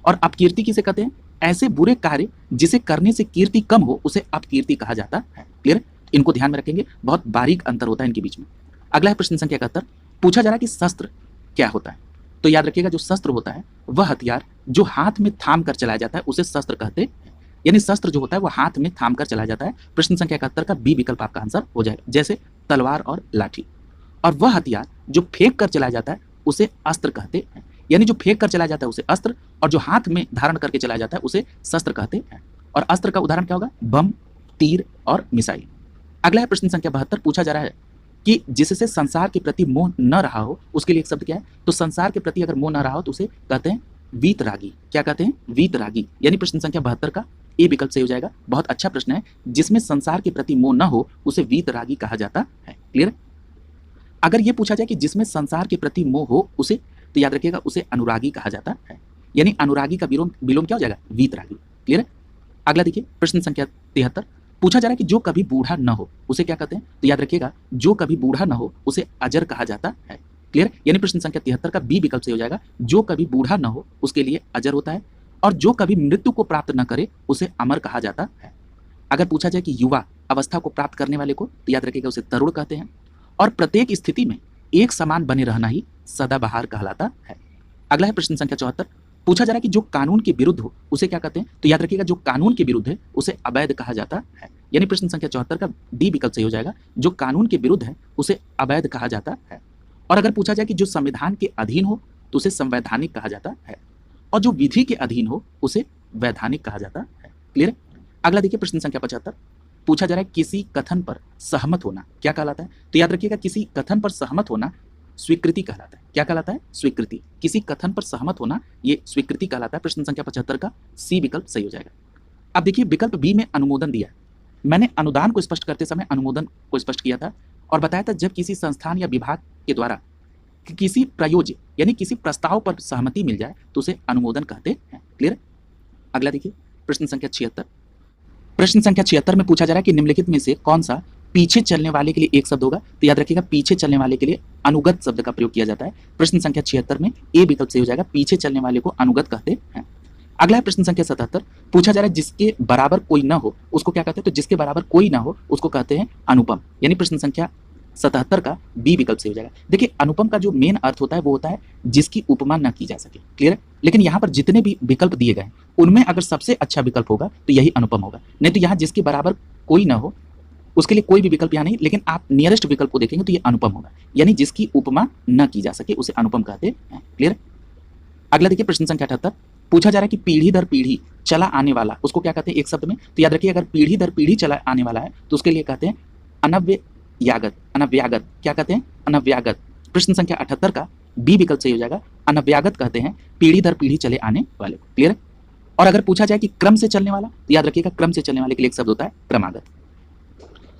और अपकीर्ति किसे कहते हैं, ऐसे बुरे कार्य जिसे करने से कीर्ति कम हो उसे अपकीर्ति कहा जाता है। क्लियर, इनको ध्यान में रखेंगे, बहुत बारीक अंतर होता है इनके बीच में। अगला है प्रश्न संख्या 71, पूछा जा रहा है कि शस्त्र क्या होता है, तो याद रखिएगा जो शस्त्र होता है वह हथियार जो हाथ में थाम कर चलाया जाता है उसे शस्त्र कहते हैं। यानी शस्त्र जो होता है वह हाथ में थाम कर चलाया जाता है। प्रश्न संख्या 71 का बी विकल्प आपका आंसर हो जाएगा, जैसे तलवार और लाठी। और वह हथियार जो फेंक कर चलाया जाता है उसे अस्त्र कहते हैं। यानी जो फेंक कर चलाया जाता है उसे अस्त्र, और जो हाथ में धारण करके चलाया जाता है उसे शस्त्र कहते हैं। और अस्त्र का उदाहरण क्या होगा, बम, तीर और मिसाइल। अगला है प्रश्न संख्या 72, पूछा जा रहा है कि जिससे संसार के प्रति मोह न रहा हो उसके लिए एक शब्द क्या है, तो संसार के प्रति अगर मोह न रहा हो तो उसे कहते हैं वीतरागी। क्या कहते हैं, वीतरागी। यानी प्रश्न संख्या 72 का ए विकल्प सही हो जाएगा। बहुत अच्छा प्रश्न है, जिसमें संसार के प्रति मोह न हो उसे वीतरागी कहा जाता है। क्लियर। अगर यह पूछा जाए कि जिसमें संसार के प्रति मोह हो उसे, तो याद रखिएगा उसे अनुरागी कहा जाता है। यानी अनुरागी का विलोम क्या हो जाएगा, वीतरागी। क्लियर है। अगला देखिए प्रश्न संख्या 73, पूछा जा रहा है कि जो कभी बूढ़ा न हो उसे क्या कहते हैं, तो याद रखिएगा जो कभी बूढ़ा न हो उसे अजर कहा जाता है। क्लियर। यानी प्रश्न संख्या 73 का बी विकल्प से हो जाएगा, जो कभी बूढ़ा न हो उसके लिए अजर होता है। और जो कभी मृत्यु को प्राप्त न करे उसे अमर कहा जाता है। अगर पूछा जाए कि युवा अवस्था को प्राप्त करने वाले को, तो याद रखिएगा उसे तरुण कहते हैं। और प्रत्येक स्थिति में एक समान बने रहना ही सदाबहार कहलाता है। अगला है प्रश्न संख्या 74, पूछा जा रहा है कि जो कानून के विरुद्ध हो उसे क्या कहते हैं, तो याद रखिएगा जो कानून के विरुद्ध है उसे अवैध कहा जाता है। यानी प्रश्न संख्या 74 का डी विकल्प सही हो जाएगा, जो कानून के विरुद्ध है उसे अवैध कहा जाता है। और अगर पूछा जाए कि जो संविधान के अधीन हो तो उसे संवैधानिक कहा जाता है, और जो विधि के अधीन हो उसे वैधानिक कहा जाता है। क्लियर। अगला देखिए प्रश्न संख्या 75, पूछा जा रहा है किसी कथन पर सहमत होना क्या कहलाता है, तो याद रखिएगा किसी कथन पर सहमत होना स्वीकृति कहलाता है। क्या कहलाता है, स्वीकृति। किसी कथन पर सहमत होना ये स्वीकृति कहलाता है। प्रश्न संख्या 75 का सी विकल्प सही हो जाएगा। अब देखिए विकल्प बी में अनुमोदन दिया है। मैंने अनुदान को स्पष्ट करते समय अनुमोदन को स्पष्ट किया था और बताया था जब किसी संस्थान या विभाग के द्वारा किसी प्रयोज्य यानी किसी प्रस्ताव पर सहमति मिल जाए तो उसे अनुमोदन कहते हैं। क्लियर। अगला देखिए प्रश्न संख्या 76, प्रश्न संख्या 76 में पूछा जा रहा है कि निम्नलिखित में से कौन सा पीछे चलने वाले के लिए एक शब्द होगा, तो याद रखिएगा पीछे चलने वाले के लिए अनुगत शब्द का प्रयोग किया जाता है। प्रश्न संख्या 76 में ए विकल्प सही हो जाएगा, पीछे चलने वाले को अनुगत कहते हैं। अगला है प्रश्न संख्या 77, पूछा जा रहा है जिसके बराबर कोई ना हो उसको क्या कहते हैं, तो जिसके बराबर कोई ना हो उसको कहते हैं अनुपम। यानी प्रश्न संख्या 77 का बी विकल्प सही हो जाएगा। देखिए अनुपम का जो मेन अर्थ होता है वो होता है जिसकी उपमा न की जा सके। क्लियर है। लेकिन यहाँ पर जितने भी विकल्प दिए गए उनमें अगर सबसे अच्छा विकल्प होगा तो यही अनुपम होगा, नहीं तो यहाँ जिसके बराबर कोई ना हो उसके लिए कोई भी विकल्प यहाँ नहीं, लेकिन आप नियरेस्ट विकल्प को देखेंगे तो ये अनुपम होगा, यानी जिसकी उपमा न की जा सके उसे अनुपम कहते हैं। क्लियर। अगला देखिए प्रश्न संख्या 78, पूछा जा रहा है कि पीढ़ी दर पीढ़ी चला आने वाला उसको क्या कहते हैं एक शब्द में, तो याद रखिए अगर पीढ़ी दर पीढ़ी चला आने वाला है तो उसके लिए कहते हैं अनव्यागत। अनव्यागत क्या कहते हैं, अनव्यागत। प्रश्न संख्या 78 का बी विकल्प सही हो जाएगा। अनव्यागत कहते हैं पीढ़ी दर पीढ़ी चले आने वाले को। क्लियर है? और अगर पूछा जाए कि क्रम से चलने वाला, तो याद रखिएगा क्रम से चलने वाले के लिए एक शब्द होता है क्रमागत।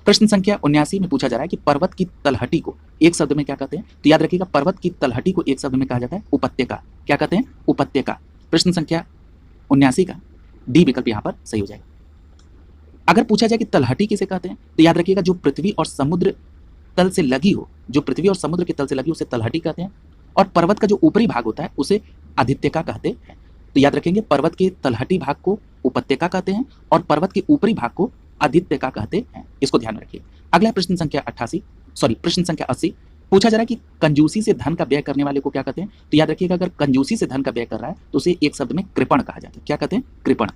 प्रश्न संख्या 79 में पूछा जा रहा है कि पर्वत की तलहटी को एक शब्द में क्या कहते हैं, तो याद रखिएगा पर्वत की तलहटी को एक शब्द में कहा जाता है उपत्यका। क्या कहते हैं? उपत्यका। प्रश्न संख्या 79 का डी विकल्प यहां पर सही हो जाएगा। अगर पूछा जाए कि तलहटी किसे कहते हैं, तो याद रखिएगा जो पृथ्वी और समुद्र तल से लगी हो, जो पृथ्वी और समुद्र के तल से लगी उसे तलहटी कहते हैं, और पर्वत का जो ऊपरी भाग होता है उसे आदित्यका कहते हैं। तो याद रखेंगे पर्वत के तलहटी भाग को उपत्यका कहते हैं और पर्वत के ऊपरी भाग को आदित्यका कहते हैं। इसको ध्यान में रखिए। अगला प्रश्न संख्या 80 पूछा जा रहा है कि कंजूसी से धन का व्यय करने वाले को क्या कहते हैं, तो याद रखिएगा अगर कंजूसी से धन का व्यय कर रहा है तो उसे एक शब्द में कृपण कहा जाता है। क्या कहते हैं? कृपण।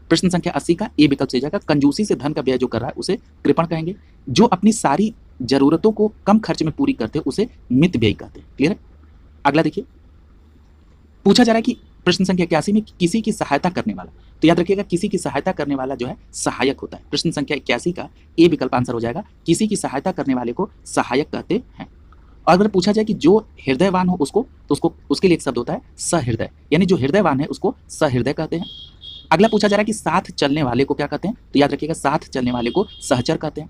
प्रश्न संख्या 80 का ए विकल्प सही जाएगा। कंजूसी से धन का व्यय जो कर रहा है उसे कृपण कहेंगे। जो अपनी सारी जरूरतों को कम खर्च में पूरी करते हैं उसे मित व्यय कहते हैं। क्लियर है? अगला देखिए, पूछा जा रहा है कि प्रश्न संख्या 81 में किसी की सहायता करने वाला, तो याद रखिएगा किसी की सहायता करने वाला जो है सहायक होता है। प्रश्न संख्या 81 का ए विकल्प आंसर हो जाएगा। किसी की सहायता करने वाले को सहायक कहते हैं। और अगर पूछा जाए कि जो हृदयवान हो उसको, तो उसके लिए एक शब्द होता है सहृदय, यानी जो हृदयवान है उसको सहृदय कहते हैं। अगला पूछा जा रहा है कि साथ चलने वाले को क्या कहते हैं, तो याद रखिएगा साथ चलने वाले को सहचर कहते हैं।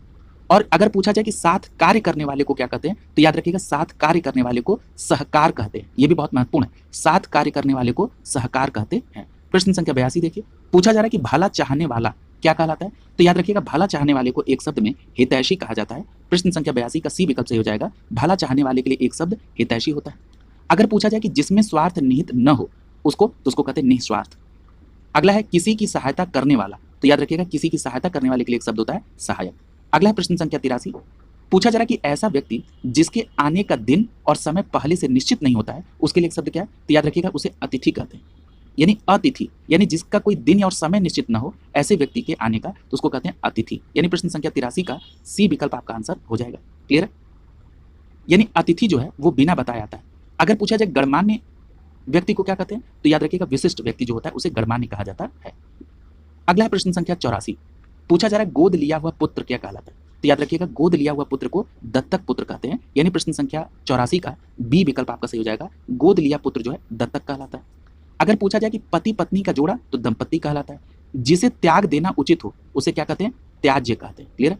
और अगर पूछा जाए कि साथ कार्य करने वाले को क्या कहते हैं, तो याद रखिएगा साथ कार्य करने वाले को सहकार कहते हैं। ये भी बहुत महत्वपूर्ण है, साथ कार्य करने वाले को सहकार कहते हैं। प्रश्न संख्या 82 देखिए, पूछा जा रहा है कि भला चाहने वाला क्या कहलाता है, तो याद रखिएगा भला चाहने वाले को एक शब्द में हितैषी कहा जाता है। प्रश्न संख्या 82 का सी विकल्प सही हो जाएगा। भला चाहने वाले के लिए एक शब्द हितैषी होता है। अगर पूछा जाए कि जिसमें स्वार्थ निहित न हो उसको, तो उसको कहते हैं निस्वार्थ। अगला है किसी की सहायता करने वाला, तो याद रखिएगा किसी की सहायता करने वाले के लिए एक शब्द होता है सहायक। अगला है प्रश्न संख्या 83, पूछा जा रहा है कि ऐसा व्यक्ति जिसके आने का दिन और समय पहले से निश्चित नहीं होता है उसके लिए एक शब्द क्या है, तो याद रखिएगा उसे अतिथि कहते हैं। यानी अतिथि, यानी जिसका कोई दिन और समय निश्चित न हो ऐसे व्यक्ति के आने का, तो उसको कहते हैं अतिथि। यानी प्रश्न संख्या 83 का सी विकल्प आपका आंसर हो जाएगा। क्लियर है? यानी अतिथि जो है वो बिना बताया आता है। अगर पूछा जाए गणमान्य व्यक्ति को क्या कहते हैं, तो याद रखिएगा विशिष्ट व्यक्ति जो होता है उसे गणमान्य कहा जाता है। अगला है प्रश्न संख्या 84, पूछा जा रहा है गोद लिया हुआ पुत्र क्या कहलाता है, तो याद रखिएगा गोद लिया हुआ पुत्र को दत्तक पुत्र कहते हैं। यानी प्रश्न संख्या 84 का बी विकल्प आपका सही हो जाएगा। गोद लिया पुत्र जो है दत्तक कहलाता है। अगर पूछा जाए कि पति पत्नी का जोड़ा, तो दंपत्ति कहलाता है। जिसे त्याग देना उचित हो उसे क्या कहते हैं, त्याज्य कहते हैं। क्लियर है?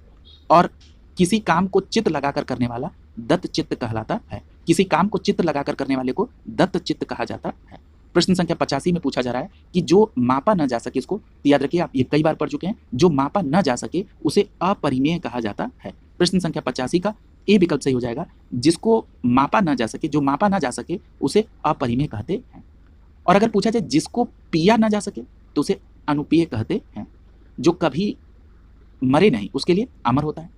और किसी काम को चित्त लगाकर करने वाला दत्त चित्त कहलाता है। किसी काम को चित्त लगाकर करने वाले को दत्त चित्त कहा जाता है। प्रश्न संख्या 85 में पूछा जा रहा है कि जो मापा न जा सके, इसको तो याद रखिए आप ये कई बार पढ़ चुके हैं, जो मापा न जा सके उसे अपरिमेय कहा जाता है। प्रश्न संख्या 85 का ए विकल्प सही हो जाएगा। जिसको मापा न जा सके, जो मापा न जा सके उसे अपरिमेय कहते हैं। और अगर पूछा जाए जिसको पिया न जा सके तो उसे अनुपेय कहते हैं। जो कभी मरे नहीं उसके लिए अमर होता है,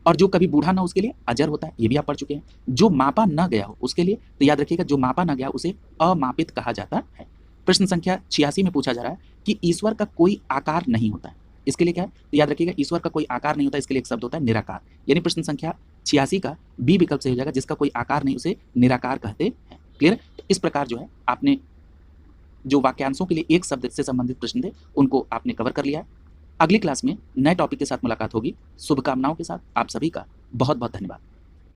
और जो कभी बूढ़ा ना उसके लिए अजर होता है। ये भी आप पढ़ चुके हैं। जो मापा न गया हो उसके लिए, तो याद रखिएगा जो मापा न गया उसे अमापित कहा जाता है। प्रश्न संख्या 86 में पूछा जा रहा है कि ईश्वर का कोई आकार नहीं होता है, इसके लिए क्या है, तो याद रखिएगा ईश्वर का कोई आकार नहीं होता, इसके लिए एक शब्द होता है निराकार। यानी प्रश्न संख्या 86 का बी विकल्प सही हो जाएगा। जिसका कोई आकार नहीं उसे निराकार कहते हैं। क्लियर? तो इस प्रकार जो है आपने जो वाक्यांशों के लिए एक शब्द से संबंधित प्रश्न थे उनको आपने कवर कर लिया है। अगली क्लास में नए टॉपिक के साथ मुलाकात होगी। शुभकामनाओं के साथ आप सभी का बहुत बहुत धन्यवाद।